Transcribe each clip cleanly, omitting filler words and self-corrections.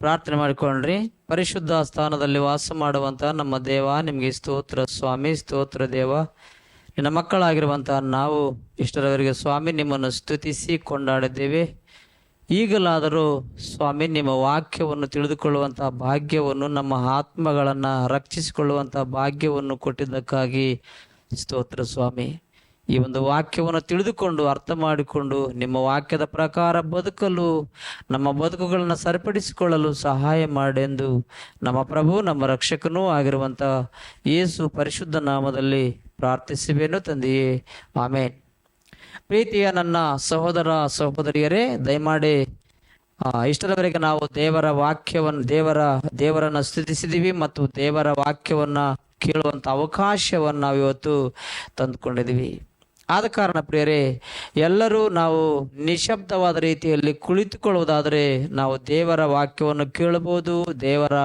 ಪ್ರಾರ್ಥನೆ ಮಾಡಿಕೊಂಡ್ರಿ. ಪರಿಶುದ್ಧ ಸ್ಥಾನದಲ್ಲಿ ವಾಸ ಮಾಡುವಂಥ ನಮ್ಮ ದೇವ, ನಿಮಗೆ ಸ್ತೋತ್ರ ಸ್ವಾಮಿ, ಸ್ತೋತ್ರ ದೇವ. ನಿನ್ನ ಮಕ್ಕಳಾಗಿರುವಂತಹ ನಾವು ಇಷ್ಟರವರೆಗೆ ಸ್ವಾಮಿ ನಿಮ್ಮನ್ನು ಸ್ತುತಿಸಿ ಕೊಂಡಾಡಿದ್ದೇವೆ. ಈಗಲಾದರೂ ಸ್ವಾಮಿ ನಿಮ್ಮ ವಾಕ್ಯವನ್ನು ತಿಳಿದುಕೊಳ್ಳುವಂತಹ ಭಾಗ್ಯವನ್ನು, ನಮ್ಮ ಆತ್ಮಗಳನ್ನು ರಕ್ಷಿಸಿಕೊಳ್ಳುವಂತಹ ಭಾಗ್ಯವನ್ನು ಕೊಟ್ಟಿದ್ದಕ್ಕಾಗಿ ಸ್ತೋತ್ರ ಸ್ವಾಮಿ. ಈ ಒಂದು ವಾಕ್ಯವನ್ನು ತಿಳಿದುಕೊಂಡು ಅರ್ಥ ಮಾಡಿಕೊಂಡು ನಿಮ್ಮ ವಾಕ್ಯದ ಪ್ರಕಾರ ಬದುಕಲು, ನಮ್ಮ ಬದುಕುಗಳನ್ನು ಸರಿಪಡಿಸಿಕೊಳ್ಳಲು ಸಹಾಯ ಮಾಡೆಂದು ನಮ್ಮ ಪ್ರಭು ನಮ್ಮ ರಕ್ಷಕನೂ ಆಗಿರುವಂಥ ಯೇಸು ಪರಿಶುದ್ಧ ನಾಮದಲ್ಲಿ ಪ್ರಾರ್ಥಿಸುವೆನು ತಂದೆಯೇ, ಆಮೇನ್. ಪ್ರೀತಿಯ ನನ್ನ ಸಹೋದರ ಸಹೋದರಿಯರೇ, ದಯಮಾಡಿ ಇಷ್ಟರವರೆಗೆ ನಾವು ದೇವರ ವಾಕ್ಯವನ್ನು ದೇವರನ್ನು ಸ್ತುತಿಸಿದ್ದೀವಿ ಮತ್ತು ದೇವರ ವಾಕ್ಯವನ್ನು ಕೇಳುವಂಥ ಅವಕಾಶವನ್ನು ನಾವು ಇವತ್ತು ತಂದುಕೊಂಡಿದ್ದೀವಿ. ಆದ ಕಾರಣ ಪ್ರಿಯರೇ, ಎಲ್ಲರೂ ನಾವು ನಿಶಬ್ದವಾದ ರೀತಿಯಲ್ಲಿ ಕುಳಿತುಕೊಳ್ಳುವುದಾದರೆ ನಾವು ದೇವರ ವಾಕ್ಯವನ್ನು ಕೇಳಬಹುದು. ದೇವರ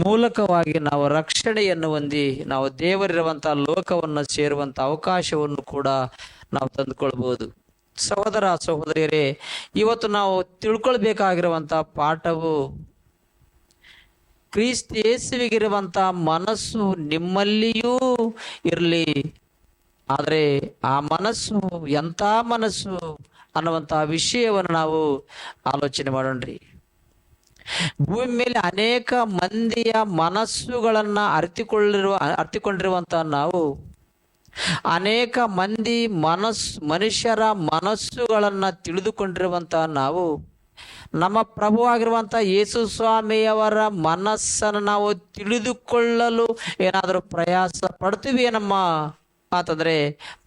ಮೂಲಕವಾಗಿ ನಾವು ರಕ್ಷಣೆಯನ್ನು ಹೊಂದಿ ನಾವು ದೇವರಿರುವಂಥ ಲೋಕವನ್ನು ಸೇರುವಂಥ ಅವಕಾಶವನ್ನು ಕೂಡ ನಾವು ತಂದುಕೊಳ್ಬಹುದು. ಸಹೋದರ ಸಹೋದರಿಯರೇ, ಇವತ್ತು ನಾವು ತಿಳ್ಕೊಳ್ಬೇಕಾಗಿರುವಂಥ ಪಾಠವು ಕ್ರಿಸ್ತ ಯೇಸುವಿಗಿರುವಂಥ ಮನಸ್ಸು ನಿಮ್ಮಲ್ಲಿಯೂ ಇರಲಿ, ಆದರೆ ಆ ಮನಸ್ಸು ಎಂಥ ಮನಸ್ಸು ಅನ್ನುವಂಥ ವಿಷಯವನ್ನು ನಾವು ಆಲೋಚನೆ ಮಾಡೋಣ್ರಿ. ಭೂಮಿ ಮೇಲೆ ಅನೇಕ ಮಂದಿಯ ಮನಸ್ಸುಗಳನ್ನು ಅರಿತುಕೊಂಡಿರುವಂಥ ನಾವು ಅನೇಕ ಮಂದಿ ಮನುಷ್ಯರ ಮನಸ್ಸುಗಳನ್ನು ತಿಳಿದುಕೊಂಡಿರುವಂಥ ನಾವು ನಮ್ಮ ಪ್ರಭುವಾಗಿರುವಂಥ ಯೇಸು ಸ್ವಾಮಿಯವರ ಮನಸ್ಸನ್ನು ನಾವು ತಿಳಿದುಕೊಳ್ಳಲು ಏನಾದರೂ ಪ್ರಯಾಸ ಪಡ್ತೀವಿ ನಮ್ಮ ಅಂತಂದರೆ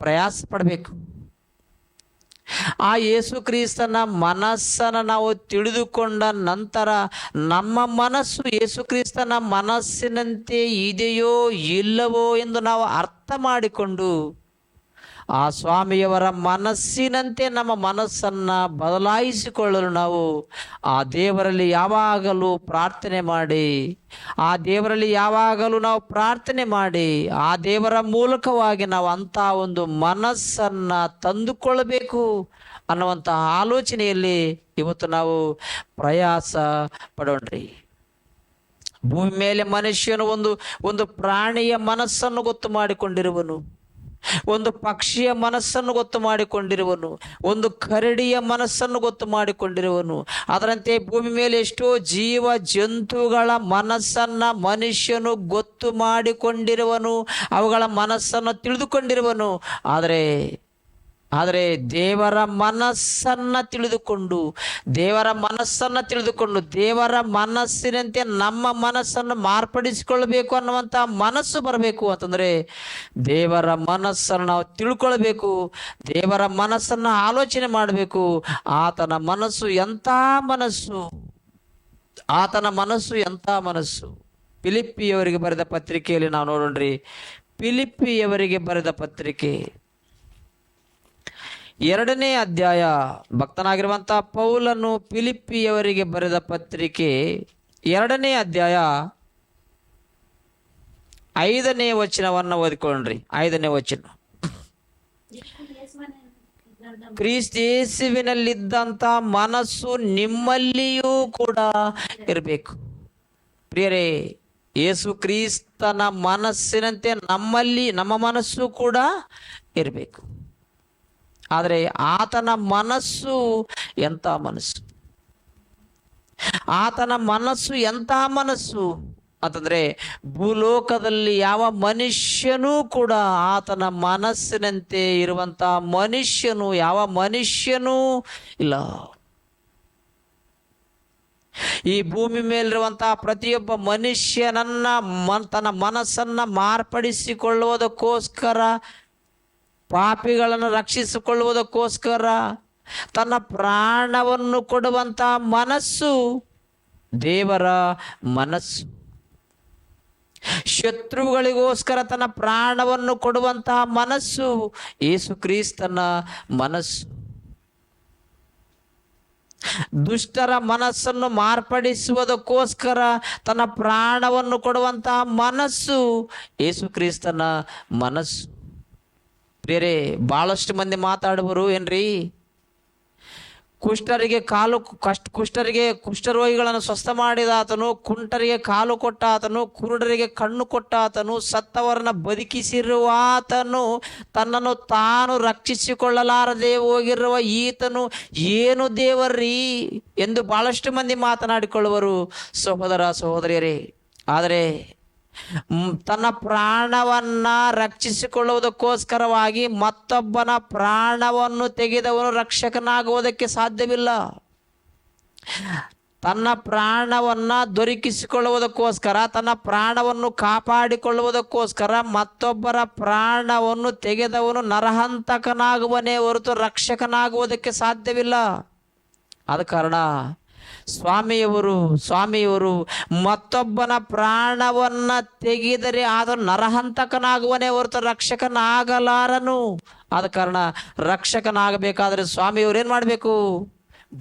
ಪ್ರಯಾಸ ಪಡಬೇಕು. ಆ ಯೇಸು ಕ್ರಿಸ್ತನ ಮನಸ್ಸನ್ನು ನಾವು ತಿಳಿದುಕೊಂಡ ನಂತರ ನಮ್ಮ ಮನಸ್ಸು ಯೇಸು ಕ್ರಿಸ್ತನ ಮನಸ್ಸಿನಂತೆ ಇದೆಯೋ ಇಲ್ಲವೋ ಎಂದು ನಾವು ಅರ್ಥ ಮಾಡಿಕೊಂಡು ಆ ಸ್ವಾಮಿಯವರ ಮನಸ್ಸಿನಂತೆ ನಮ್ಮ ಮನಸ್ಸನ್ನು ಬದಲಾಯಿಸಿಕೊಳ್ಳಲು ನಾವು ಆ ದೇವರಲ್ಲಿ ಯಾವಾಗಲೂ ಪ್ರಾರ್ಥನೆ ಮಾಡಿ ಆ ದೇವರ ಮೂಲಕವಾಗಿ ನಾವು ಅಂಥ ಒಂದು ಮನಸ್ಸನ್ನು ತಂದುಕೊಳ್ಳಬೇಕು ಅನ್ನುವಂಥ ಆಲೋಚನೆಯಲ್ಲಿ ಇವತ್ತು ನಾವು ಪ್ರಯಾಸ ಪಡೋಣ್ರಿ. ಭೂಮಿ ಮೇಲೆ ಮನುಷ್ಯನು ಒಂದು ಪ್ರಾಣಿಯ ಮನಸ್ಸನ್ನು ಗೊತ್ತು ಮಾಡಿಕೊಂಡಿರುವನು, ಒಂದು ಪಕ್ಷಿಯ ಮನಸ್ಸನ್ನು ಗೊತ್ತು ಮಾಡಿಕೊಂಡಿರುವನು, ಒಂದು ಕರಡಿಯ ಮನಸ್ಸನ್ನು ಗೊತ್ತು ಮಾಡಿಕೊಂಡಿರುವನು. ಅದರಂತೆ ಭೂಮಿ ಮೇಲೆ ಎಷ್ಟೋ ಜೀವ ಜಂತುಗಳ ಮನಸ್ಸನ್ನು ಮನುಷ್ಯನು ಗೊತ್ತು ಮಾಡಿಕೊಂಡಿರುವನು, ಅವುಗಳ ಮನಸ್ಸನ್ನು ತಿಳಿದುಕೊಂಡಿರುವನು. ಆದರೆ ದೇವರ ಮನಸ್ಸನ್ನು ತಿಳಿದುಕೊಂಡು ದೇವರ ಮನಸ್ಸಿನಂತೆ ನಮ್ಮ ಮನಸ್ಸನ್ನು ಮಾರ್ಪಡಿಸಿಕೊಳ್ಳಬೇಕು ಅನ್ನುವಂಥ ಮನಸ್ಸು ಬರಬೇಕು ಅಂತಂದರೆ ದೇವರ ಮನಸ್ಸನ್ನು ನಾವು ತಿಳ್ಕೊಳ್ಬೇಕು, ದೇವರ ಮನಸ್ಸನ್ನು ಆಲೋಚನೆ ಮಾಡಬೇಕು. ಆತನ ಮನಸ್ಸು ಎಂಥ ಮನಸ್ಸು. ಫಿಲಿಪ್ಪಿಯವರಿಗೆ ಬರೆದ ಪತ್ರಿಕೆಯಲ್ಲಿ ನಾವು ನೋಡೋಣ್ರಿ. ಫಿಲಿಪ್ಪಿಯವರಿಗೆ ಬರೆದ ಪತ್ರಿಕೆ 2ನೇ ಅಧ್ಯಾಯ, ಭಕ್ತನಾಗಿರುವಂಥ ಪೌಲನು ಫಿಲಿಪ್ಪಿಯವರಿಗೆ ಬರೆದ ಪತ್ರಿಕೆ 2ನೇ ಅಧ್ಯಾಯ 5ನೇ ವಚನವನ್ನು ಓದಿಕೊಳ್ಳ್ರಿ. 5ನೇ ವಚನ, ಕ್ರಿಸ್ತ ಯೇಸುವಿನಲ್ಲಿದ್ದಂಥ ಮನಸ್ಸು ನಿಮ್ಮಲ್ಲಿಯೂ ಕೂಡ ಇರಬೇಕು. ಪ್ರಿಯರೇ, ಯೇಸು ಕ್ರಿಸ್ತನ ಮನಸ್ಸಿನಂತೆ ನಮ್ಮ ಮನಸ್ಸು ಕೂಡ ಇರಬೇಕು. ಆದರೆ ಆತನ ಮನಸ್ಸು ಎಂಥ ಮನಸ್ಸು ಅಂತಂದರೆ ಭೂಲೋಕದಲ್ಲಿ ಯಾವ ಮನುಷ್ಯನೂ ಕೂಡ ಆತನ ಮನಸ್ಸಿನಂತೆ ಇರುವಂಥ ಯಾವ ಮನುಷ್ಯನೂ ಇಲ್ಲ. ಈ ಭೂಮಿ ಮೇಲಿರುವಂಥ ಪ್ರತಿಯೊಬ್ಬ ಮನುಷ್ಯನನ್ನ ತನ್ನ ಮನಸ್ಸನ್ನು ಮಾರ್ಪಡಿಸಿಕೊಳ್ಳುವುದಕ್ಕೋಸ್ಕರ, ಪಾಪಿಗಳನ್ನು ರಕ್ಷಿಸಿಕೊಳ್ಳುವುದಕ್ಕೋಸ್ಕರ ತನ್ನ ಪ್ರಾಣವನ್ನು ಕೊಡುವಂಥ ಮನಸ್ಸು ದೇವರ ಮನಸ್ಸು. ಶತ್ರುಗಳಿಗೋಸ್ಕರ ತನ್ನ ಪ್ರಾಣವನ್ನು ಕೊಡುವಂತಹ ಮನಸ್ಸು ಯೇಸು ಕ್ರಿಸ್ತನ ಮನಸ್ಸು. ದುಷ್ಟರ ಮನಸ್ಸನ್ನು ಮಾರ್ಪಡಿಸುವುದಕ್ಕೋಸ್ಕರ ತನ್ನ ಪ್ರಾಣವನ್ನು ಕೊಡುವಂತಹ ಮನಸ್ಸು ಯೇಸು ಕ್ರಿಸ್ತನ ಮನಸ್ಸು. ಪ್ರಿಯರೇ, ಬಹಳಷ್ಟು ಮಂದಿ ಮಾತಾಡುವರು ಏನ್ರಿ, ಕುಷ್ಠರಿಗೆ ಕುಷ್ಠರೋಗಿಗಳನ್ನು ಸ್ವಸ್ಥ ಮಾಡಿದ ಆತನು, ಕುಂಟರಿಗೆ ಕಾಲು ಕೊಟ್ಟ ಆತನು, ಕುರುಡರಿಗೆ ಕಣ್ಣು ಕೊಟ್ಟ ಆತನು, ಸತ್ತವರನ್ನ ಬದುಕಿಸಿರುವ ಆತನು, ತನ್ನನ್ನು ತಾನು ರಕ್ಷಿಸಿಕೊಳ್ಳಲಾರದೆ ಹೋಗಿರುವ ಈತನು ಏನು ದೇವರ್ರೀ ಎಂದು ಬಹಳಷ್ಟು ಮಂದಿ ಮಾತನಾಡಿಕೊಳ್ಳುವರು ಸಹೋದರ ಸಹೋದರಿಯರೇ. ಆದರೆ ತನ್ನ ಪ್ರಾಣವನ್ನ ರಕ್ಷಿಸಿಕೊಳ್ಳುವುದಕ್ಕೋಸ್ಕರವಾಗಿ ಮತ್ತೊಬ್ಬನ ಪ್ರಾಣವನ್ನು ತೆಗೆದವನು ರಕ್ಷಕನಾಗುವುದಕ್ಕೆ ಸಾಧ್ಯವಿಲ್ಲ. ತನ್ನ ಪ್ರಾಣವನ್ನ ದೊರಕಿಸಿಕೊಳ್ಳುವುದಕ್ಕೋಸ್ಕರ, ತನ್ನ ಪ್ರಾಣವನ್ನು ಕಾಪಾಡಿಕೊಳ್ಳುವುದಕ್ಕೋಸ್ಕರ ಮತ್ತೊಬ್ಬರ ಪ್ರಾಣವನ್ನು ತೆಗೆದವನು ನರಹಂತಕನಾಗುವನೇ ಹೊರತು ರಕ್ಷಕನಾಗುವುದಕ್ಕೆ ಸಾಧ್ಯವಿಲ್ಲ. ಆದ ಕಾರಣ ಸ್ವಾಮಿಯವರು ಮತ್ತೊಬ್ಬನ ಪ್ರಾಣವನ್ನ ತೆಗೆದರೆ ಆತನು ನರಹಂತಕನಾಗುವನೇ ಹೊರತು ರಕ್ಷಕನಾಗಲಾರನು. ಆದ ಕಾರಣ ರಕ್ಷಕನಾಗಬೇಕಾದ್ರೆ ಸ್ವಾಮಿಯವರು ಏನು ಮಾಡಬೇಕು?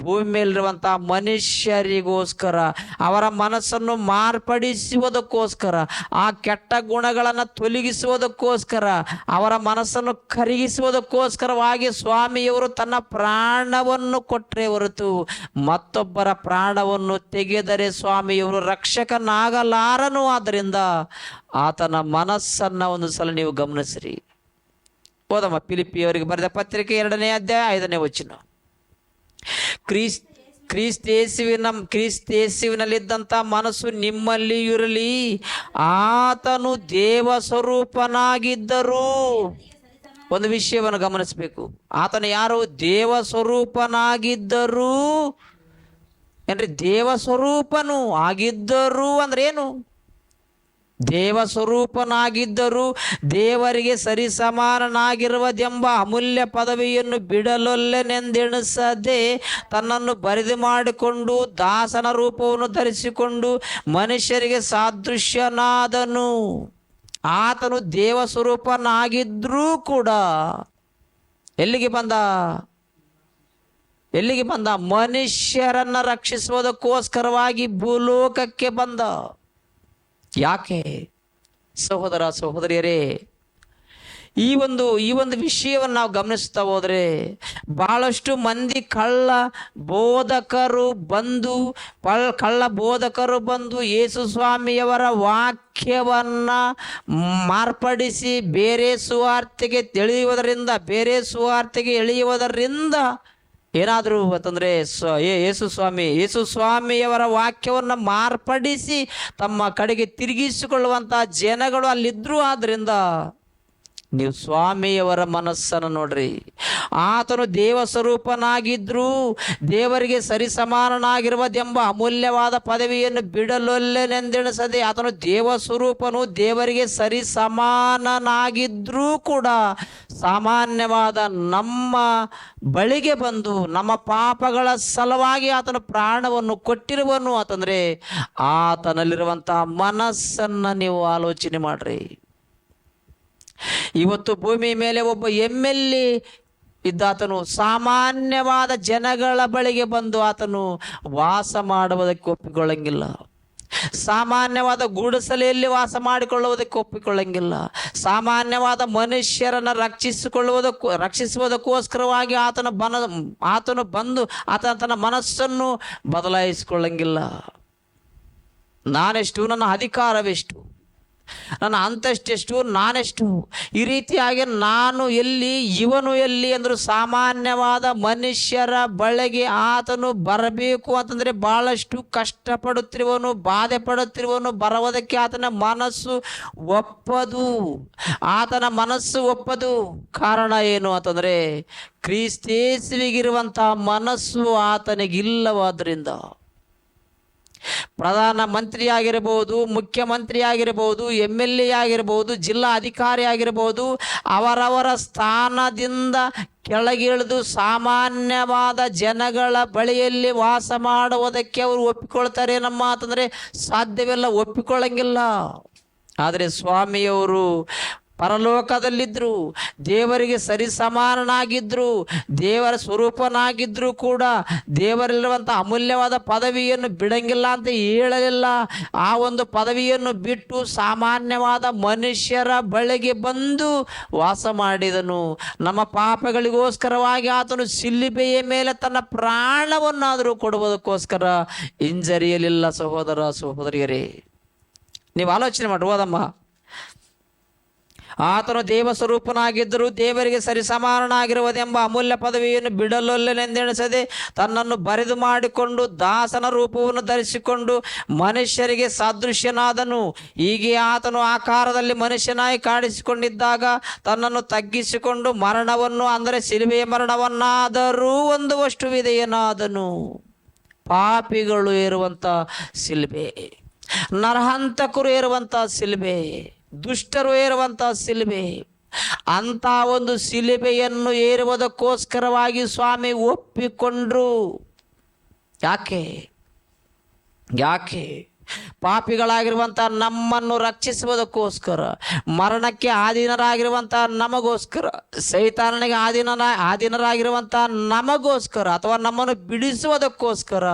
ಭೂಮಿ ಮೇಲಿರುವಂಥ ಮನುಷ್ಯರಿಗೋಸ್ಕರ, ಅವರ ಮನಸ್ಸನ್ನು ಮಾರ್ಪಡಿಸುವುದಕ್ಕೋಸ್ಕರ, ಆ ಕೆಟ್ಟ ಗುಣಗಳನ್ನು ತೊಲಗಿಸುವುದಕ್ಕೋಸ್ಕರ, ಅವರ ಮನಸ್ಸನ್ನು ಕರಗಿಸುವುದಕ್ಕೋಸ್ಕರವಾಗಿ ಸ್ವಾಮಿಯವರು ತನ್ನ ಪ್ರಾಣವನ್ನು ಕೊಟ್ಟರೆ ಹೊರತು ಮತ್ತೊಬ್ಬರ ಪ್ರಾಣವನ್ನು ತೆಗೆದರೆ ಸ್ವಾಮಿಯವರು ರಕ್ಷಕನಾಗಲಾರನು. ಆದ್ದರಿಂದ ಆತನ ಮನಸ್ಸನ್ನು ಒಂದು ಸಲ ನೀವು ಗಮನಿಸಿರಿ. ಓದಮ್ಮ, ಫಿಲಿಪ್ಪಿಯವರಿಗೆ ಬರೆದ ಪತ್ರಿಕೆ 2ನೇ ಅಧ್ಯಾಯ 5ನೇ ವಚನ. ಕ್ರಿಸ್ತೇಸುವಿನಲ್ಲಿದ್ದಂಥ ಮನಸ್ಸು ನಿಮ್ಮಲ್ಲಿ ಇರಲಿ. ಆತನು ದೇವ ಸ್ವರೂಪನಾಗಿದ್ದರು. ಒಂದು ವಿಷಯವನ್ನು ಗಮನಿಸಬೇಕು. ಆತನು ಯಾರು? ದೇವ ಸ್ವರೂಪನಾಗಿದ್ದರು. ಏನ್ರಿ? ದೇವ ಸ್ವರೂಪನು ಆಗಿದ್ದರು ಅಂದ್ರೆ ಏನು? ದೇವ ಸ್ವರೂಪನಾಗಿದ್ದರು, ದೇವರಿಗೆ ಸರಿಸಮಾನನಾಗಿರುವುದೆಂಬ ಅಮೂಲ್ಯ ಪದವಿಯನ್ನು ಬಿಡಲೊಲ್ಲೆನೆಂದೆಣಿಸದೆ ತನ್ನನ್ನು ಬರಿದು ಮಾಡಿಕೊಂಡು ದಾಸನ ರೂಪವನ್ನು ಧರಿಸಿಕೊಂಡು ಮನುಷ್ಯರಿಗೆ ಸಾದೃಶ್ಯನಾದನು. ಆತನು ದೇವ ಸ್ವರೂಪನಾಗಿದ್ರೂ ಕೂಡ ಎಲ್ಲಿಗೆ ಬಂದ? ಮನುಷ್ಯರನ್ನ ರಕ್ಷಿಸುವುದಕ್ಕೋಸ್ಕರವಾಗಿ ಭೂಲೋಕಕ್ಕೆ ಬಂದ. ಯಾಕೆ ಸಹೋದರ ಸಹೋದರಿಯರೇ, ಈ ಒಂದು ವಿಷಯವನ್ನು ನಾವು ಗಮನಿಸ್ತಾ ಹೋದರೆ ಬಹಳಷ್ಟು ಮಂದಿ ಕಳ್ಳ ಬೋಧಕರು ಬಂದು ಯೇಸು ಸ್ವಾಮಿಯವರ ವಾಕ್ಯವನ್ನ ಮಾರ್ಪಡಿಸಿ ಬೇರೆ ಸುವಾರ್ತೆಗೆ ಎಳೆಯುವುದರಿಂದ ಏನಾದರೂ ಅಂತಂದರೆ ಯೇಸು ಸ್ವಾಮಿಯವರ ವಾಕ್ಯವನ್ನು ಮಾರ್ಪಡಿಸಿ ತಮ್ಮ ಕಡೆಗೆ ತಿರುಗಿಸಿಕೊಳ್ಳುವಂಥ ಜನಗಳು ಅಲ್ಲಿದ್ದರು. ಆದ್ದರಿಂದ ನೀವು ಸ್ವಾಮಿಯವರ ಮನಸ್ಸನ್ನು ನೋಡ್ರಿ. ಆತನು ದೇವ ಸ್ವರೂಪನಾಗಿದ್ರು, ದೇವರಿಗೆ ಸರಿಸಮಾನನಾಗಿರುವುದೆಂಬ ಅಮೂಲ್ಯವಾದ ಪದವಿಯನ್ನು ಬಿಡಲೊಲ್ಲೆನೆಂದೆಣಿಸದೆ ಆತನು ದೇವ ಸ್ವರೂಪನು, ದೇವರಿಗೆ ಸರಿಸಮಾನನಾಗಿದ್ರೂ ಕೂಡ ಸಾಮಾನ್ಯವಾದ ನಮ್ಮ ಬಳಿಗೆ ಬಂದು ನಮ್ಮ ಪಾಪಗಳ ಸಲುವಾಗಿ ಆತನ ಪ್ರಾಣವನ್ನು ಕೊಟ್ಟಿರುವನು ಅಂತಂದರೆ ಆತನಲ್ಲಿರುವಂಥ ಮನಸ್ಸನ್ನು ನೀವು ಆಲೋಚನೆ ಮಾಡ್ರಿ. ಇವತ್ತು ಭೂಮಿ ಮೇಲೆ ಒಬ್ಬ MLA ಇದ್ದಾತನು ಸಾಮಾನ್ಯವಾದ ಜನಗಳ ಬಳಿಗೆ ಬಂದು ಆತನು ವಾಸ ಮಾಡುವುದಕ್ಕೆ ಒಪ್ಪಿಕೊಳ್ಳಂಗಿಲ್ಲ. ಸಾಮಾನ್ಯವಾದ ಗುಡಿಸಲೆಯಲ್ಲಿ ವಾಸ ಮಾಡಿಕೊಳ್ಳುವುದಕ್ಕೆ ಒಪ್ಪಿಕೊಳ್ಳಂಗಿಲ್ಲ. ಸಾಮಾನ್ಯವಾದ ಮನುಷ್ಯರನ್ನು ರಕ್ಷಿಸುವುದಕ್ಕೋಸ್ಕರವಾಗಿ ಆತನು ಬಂದು ತನ್ನ ಮನಸ್ಸನ್ನು ಬದಲಾಯಿಸಿಕೊಳ್ಳಂಗಿಲ್ಲ. ನಾನೆಷ್ಟು, ನನ್ನ ಅಧಿಕಾರವೆಷ್ಟು, ನನ್ನ ಅಂತಸ್ತೆಷ್ಟು, ನಾನೆಷ್ಟು, ಈ ರೀತಿಯಾಗಿ ನಾನು ಎಲ್ಲಿ, ಇವನು ಎಲ್ಲಿ ಅಂದರೂ ಸಾಮಾನ್ಯವಾದ ಮನುಷ್ಯರ ಬಳಿಗೆ ಆತನು ಬರಬೇಕು ಅಂತಂದರೆ ಭಾಳಷ್ಟು ಕಷ್ಟಪಡುತ್ತಿರುವನು, ಬಾಧೆ ಪಡುತ್ತಿರುವನು. ಬರುವುದಕ್ಕೆ ಆತನ ಮನಸ್ಸು ಒಪ್ಪದು. ಕಾರಣ ಏನು ಅಂತಂದರೆ ಕ್ರಿಸ್ತೇಸುವಿಗಿರುವಂಥ ಮನಸ್ಸು ಆತನಿಗಿಲ್ಲವಾದ್ರಿಂದ. ಪ್ರಧಾನ ಮಂತ್ರಿ ಆಗಿರಬಹುದು, ಮುಖ್ಯಮಂತ್ರಿ ಆಗಿರಬಹುದು, MLA ಆಗಿರಬಹುದು, ಜಿಲ್ಲಾ ಅಧಿಕಾರಿ ಆಗಿರಬಹುದು, ಅವರವರ ಸ್ಥಾನದಿಂದ ಕೆಳಗಿಳಿದು ಸಾಮಾನ್ಯವಾದ ಜನಗಳ ಬಳಿಯಲ್ಲಿ ವಾಸ ಮಾಡುವುದಕ್ಕೆ ಅವರು ಒಪ್ಪಿಕೊಳ್ತಾರೆ ನಮ್ಮ ಅಂತಂದರೆ ಸಾಧ್ಯವಿಲ್ಲ, ಒಪ್ಪಿಕೊಳ್ಳಂಗಿಲ್ಲ. ಆದರೆ ಸ್ವಾಮಿಯವರು ಪರಲೋಕದಲ್ಲಿದ್ದರು, ದೇವರಿಗೆ ಸರಿಸಮಾನನಾಗಿದ್ದರು, ದೇವರ ಸ್ವರೂಪನಾಗಿದ್ದರೂ ಕೂಡ ದೇವರಲ್ಲಿರುವಂಥ ಅಮೂಲ್ಯವಾದ ಪದವಿಯನ್ನು ಬಿಡಂಗಿಲ್ಲ ಅಂತ ಹೇಳಲಿಲ್ಲ. ಆ ಒಂದು ಪದವಿಯನ್ನು ಬಿಟ್ಟು ಸಾಮಾನ್ಯವಾದ ಮನುಷ್ಯರ ಬಳಿಗೆ ಬಂದು ವಾಸ ಮಾಡಿದನು. ನಮ್ಮ ಪಾಪಗಳಿಗೋಸ್ಕರವಾಗಿ ಆತನು ಶಿಲುಬೆಯ ಮೇಲೆ ತನ್ನ ಪ್ರಾಣವನ್ನಾದರೂ ಕೊಡುವುದಕ್ಕೋಸ್ಕರ ಹಿಂಜರಿಯಲಿಲ್ಲ. ಸಹೋದರ ಸಹೋದರಿಯರೇ, ನೀವು ಆಲೋಚನೆ ಮಾಡಿ ಓದಮ್ಮ. ಆತನು ದೇವ ಸ್ವರೂಪನಾಗಿದ್ದರೂ ದೇವರಿಗೆ ಸರಿಸಮಾನನಾಗಿರುವುದೆಂಬ ಅಮೂಲ್ಯ ಪದವಿಯನ್ನು ಬಿಡಲೊಲ್ಲೆನೆಂದೆಣಿಸದೆ ತನ್ನನ್ನು ಬರೆದು ಮಾಡಿಕೊಂಡು ದಾಸನ ರೂಪವನ್ನು ಧರಿಸಿಕೊಂಡು ಮನುಷ್ಯರಿಗೆ ಸದೃಶ್ಯನಾದನು. ಹೀಗೆ ಆತನು ಆಕಾರದಲ್ಲಿ ಮನುಷ್ಯನಾಗಿ ಕಾಣಿಸಿಕೊಂಡಿದ್ದಾಗ ತನ್ನನ್ನು ತಗ್ಗಿಸಿಕೊಂಡು ಮರಣವನ್ನು, ಅಂದರೆ ಶಿಲುಬೆಯ ಮರಣವನ್ನಾದರೂ ಹೊಂದುವಷ್ಟು ವಿಧೇಯನಾದನು. ಪಾಪಿಗಳು ಏರುವಂಥ ಶಿಲುಬೆ, ನರಹಂತಕರು ಏರುವಂಥ ಶಿಲುಬೆ, ದುಷ್ಟರು ಏರುವಂಥ ಶಿಲುಬೆ, ಅಂಥ ಒಂದು ಶಿಲುಬೆಯನ್ನು ಏರುವುದಕ್ಕೋಸ್ಕರವಾಗಿ ಸ್ವಾಮಿ ಒಪ್ಪಿಕೊಂಡ್ರು. ಯಾಕೆ? ಪಾಪಿಗಳಾಗಿರುವಂಥ ನಮ್ಮನ್ನು ರಕ್ಷಿಸುವುದಕ್ಕೋಸ್ಕರ, ಮರಣಕ್ಕೆ ಆಧೀನರಾಗಿರುವಂಥ ನಮಗೋಸ್ಕರ, ಸೈತಾನನಿಗೆ ಆಧೀನರಾಗಿರುವಂಥ ನಮಗೋಸ್ಕರ, ಅಥವಾ ನಮ್ಮನ್ನು ಬಿಡಿಸುವುದಕ್ಕೋಸ್ಕರ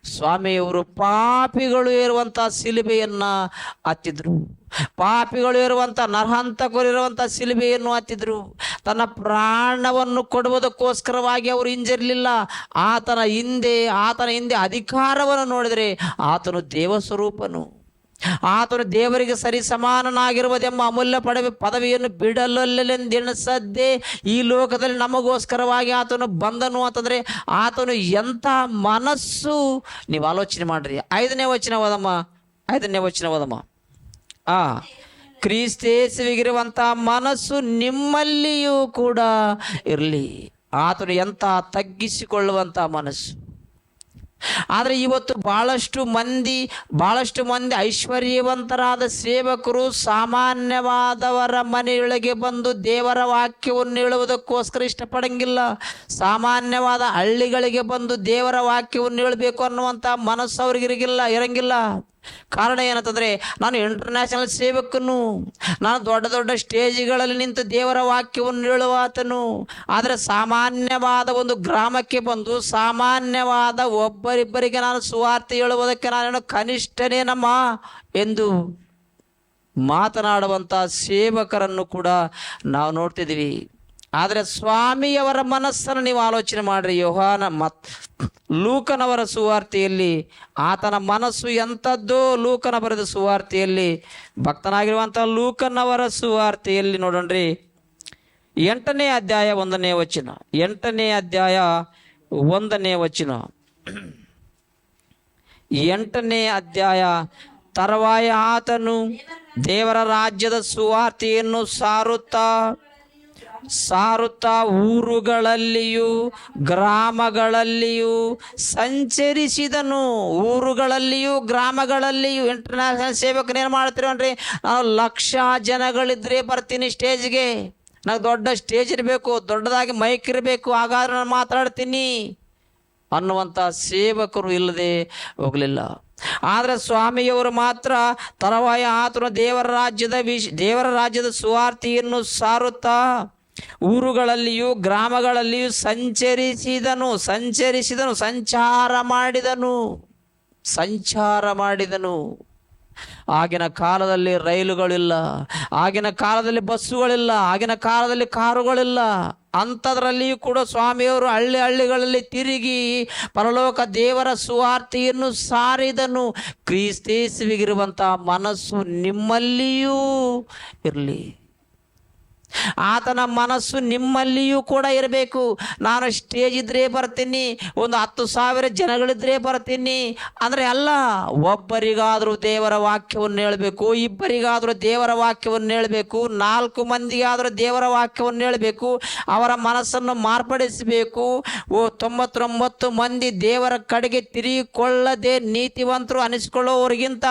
ಸ್ವಾಮಿಯವರು ಪಾಪಿಗಳು ಏರುವಂಥ ಶಿಲುಬೆಯನ್ನು ಹತ್ತಿದ್ರು. ಪಾಪಿಗಳು ಇರುವಂಥ, ನರಹಂತಕರು ಇರುವಂಥ ಶಿಲುಬೆಯನ್ನು ಹತ್ತಿದ್ರು. ತನ್ನ ಪ್ರಾಣವನ್ನು ಕೊಡುವುದಕ್ಕೋಸ್ಕರವಾಗಿ ಅವರು ಹಿಂಜರಿಲಿಲ್ಲ. ಆತನ ಹಿಂದೆ ಅಧಿಕಾರವನ್ನು ನೋಡಿದರೆ ಆತನು ದೇವಸ್ವರೂಪನು. ಆತನು ದೇವರಿಗೆ ಸರಿ ಸಮಾನನಾಗಿರುವುದೆಂಬ ಅಮೂಲ್ಯ ಪದವಿಯನ್ನು ಬಿಡಲೊಲ್ಲೆಂದೆಣಿಸದ್ದೇ ಈ ಲೋಕದಲ್ಲಿ ನಮಗೋಸ್ಕರವಾಗಿ ಆತನು ಬಂದನು ಅಂತಂದರೆ ಆತನು ಎಂಥ ಮನಸ್ಸು. ನೀವು ಆಲೋಚನೆ ಮಾಡ್ರಿ. 5ನೇ ವಚನ ಓದಮ್ಮ. ಕ್ರಿಸ್ತೇಸುವಿಗಿರುವಂಥ ಮನಸ್ಸು ನಿಮ್ಮಲ್ಲಿಯೂ ಕೂಡ ಇರಲಿ. ಆತನು ಎಂಥ ತಗ್ಗಿಸಿಕೊಳ್ಳುವಂಥ ಮನಸ್ಸು. ಆದರೆ ಇವತ್ತು ಭಾಳಷ್ಟು ಮಂದಿ ಐಶ್ವರ್ಯವಂತರಾದ ಸೇವಕರು ಸಾಮಾನ್ಯವಾದವರ ಮನೆಯೊಳಗೆ ಬಂದು ದೇವರ ವಾಕ್ಯವನ್ನು ಹೇಳುವುದಕ್ಕೋಸ್ಕರ ಇಷ್ಟಪಡಂಗಿಲ್ಲ. ಸಾಮಾನ್ಯವಾದ ಹಳ್ಳಿಗಳಿಗೆ ಬಂದು ದೇವರ ವಾಕ್ಯವನ್ನು ಹೇಳಬೇಕು ಅನ್ನುವಂಥ ಮನಸ್ಸು ಅವ್ರಿಗೆ ಇರಂಗಿಲ್ಲ. ಕಾರಣ ಏನಂತಂದರೆ, ನಾನು ಇಂಟರ್ನ್ಯಾಷನಲ್ ಸೇವಕನು, ನಾನು ದೊಡ್ಡ ದೊಡ್ಡ ಸ್ಟೇಜ್ಗಳಲ್ಲಿ ನಿಂತು ದೇವರ ವಾಕ್ಯವನ್ನು ಹೇಳುವಾತನು. ಆದರೆ ಸಾಮಾನ್ಯವಾದ ಒಂದು ಗ್ರಾಮಕ್ಕೆ ಬಂದು ಸಾಮಾನ್ಯವಾದ ಒಬ್ಬರಿಬ್ಬರಿಗೆ ನಾನು ಸುವಾರ್ತೆ ಹೇಳುವುದಕ್ಕೆ ನಾನು ಕನಿಷ್ಠನೇನಮ್ಮ ಎಂದು ಮಾತನಾಡುವಂಥ ಸೇವಕರನ್ನು ಕೂಡ ನಾವು ನೋಡ್ತಿದ್ದೀವಿ. ಆದರೆ ಸ್ವಾಮಿಯವರ ಮನಸ್ಸನ್ನು ನೀವು ಆಲೋಚನೆ ಮಾಡಿರಿ. ಲೂಕನವರ ಸುವಾರ್ತೆಯಲ್ಲಿ ಆತನ ಮನಸ್ಸು ಎಂಥದ್ದೋ. ಲೂಕನ ಬರೆದ ಸುವಾರ್ತೆಯಲ್ಲಿ, ಭಕ್ತನಾಗಿರುವಂಥ ಲೂಕನವರ ಸುವಾರ್ತೆಯಲ್ಲಿ ನೋಡೋಣ್ರಿ, 8ನೇ ಅಧ್ಯಾಯ 1ನೇ ವಚನ. 8ನೇ ಅಧ್ಯಾಯ 1ನೇ ವಚನ. 8ನೇ ಅಧ್ಯಾಯ. ತರುವಾಯ ಆತನು ದೇವರ ರಾಜ್ಯದ ಸುವಾರ್ತೆಯನ್ನು ಸಾರುತ್ತಾ ಊರುಗಳಲ್ಲಿಯೂ ಗ್ರಾಮಗಳಲ್ಲಿಯೂ ಸಂಚರಿಸಿದನು. ಊರುಗಳಲ್ಲಿಯೂ ಗ್ರಾಮಗಳಲ್ಲಿಯೂ. ಇಂಟರ್ನ್ಯಾಷನಲ್ ಸೇವಕನೇನು ಮಾಡ್ತೀರನ್ರಿ? ನಾನು 1,00,000 ಜನಗಳಿದ್ರೆ ಬರ್ತೀನಿ ಸ್ಟೇಜ್ಗೆ. ನನಗೆ ದೊಡ್ಡ ಸ್ಟೇಜ್ ಇರಬೇಕು, ದೊಡ್ಡದಾಗಿ ಮೈಕ್ ಇರಬೇಕು, ಹಾಗಾದ್ರೆ ನಾನು ಮಾತಾಡ್ತೀನಿ ಅನ್ನುವಂಥ ಸೇವಕರು ಇಲ್ಲದೆ ಹೋಗಲಿಲ್ಲ. ಆದರೆ ಸ್ವಾಮಿಯವರು ಮಾತ್ರ ತರುವಾಯ ಆತನು ದೇವರ ರಾಜ್ಯದ ಸುವಾರ್ತೆಯನ್ನು ಸಾರುತ್ತಾ ಊರುಗಳಲ್ಲಿಯೂ ಗ್ರಾಮಗಳಲ್ಲಿಯೂ ಸಂಚರಿಸಿದನು. ಸಂಚಾರ ಮಾಡಿದನು. ಆಗಿನ ಕಾಲದಲ್ಲಿ ರೈಲುಗಳಿಲ್ಲ, ಆಗಿನ ಕಾಲದಲ್ಲಿ ಬಸ್ಸುಗಳಿಲ್ಲ, ಆಗಿನ ಕಾಲದಲ್ಲಿ ಕಾರುಗಳಿಲ್ಲ. ಅಂಥದ್ರಲ್ಲಿಯೂ ಕೂಡ ಸ್ವಾಮಿಯವರು ಹಳ್ಳಿಗಳಲ್ಲಿ ತಿರುಗಿ ಪರಲೋಕ ದೇವರ ಸುವಾರ್ತೆಯನ್ನು ಸಾರಿದನು. ಕ್ರಿಸ್ತೇಸುವಿಗಿರುವಂಥ ಮನಸ್ಸು ನಿಮ್ಮಲ್ಲಿಯೂ ಇರಲಿ. ಆತನ ಮನಸ್ಸು ನಿಮ್ಮಲ್ಲಿಯೂ ಕೂಡ ಇರಬೇಕು. ನಾನು ಸ್ಟೇಜ್ ಇದ್ದರೆ ಬರ್ತೀನಿ, ಒಂದು 10,000 ಜನಗಳಿದ್ರೆ ಬರ್ತೀನಿ ಅಂದರೆ ಅಲ್ಲ. ಒಬ್ಬರಿಗಾದರೂ ದೇವರ ವಾಕ್ಯವನ್ನು ಹೇಳಬೇಕು, ಇಬ್ಬರಿಗಾದರೂ ದೇವರ ವಾಕ್ಯವನ್ನು ಹೇಳಬೇಕು, 4 ಮಂದಿಗಾದರೂ ದೇವರ ವಾಕ್ಯವನ್ನು ಹೇಳಬೇಕು. ಅವರ ಮನಸ್ಸನ್ನು ಮಾರ್ಪಡಿಸಬೇಕು. 99 ಮಂದಿ ದೇವರ ಕಡೆಗೆ ತಿರುಗಿಕೊಳ್ಳದೆ ನೀತಿವಂತರು ಅನಿಸಿಕೊಳ್ಳುವವರಿಗಿಂತ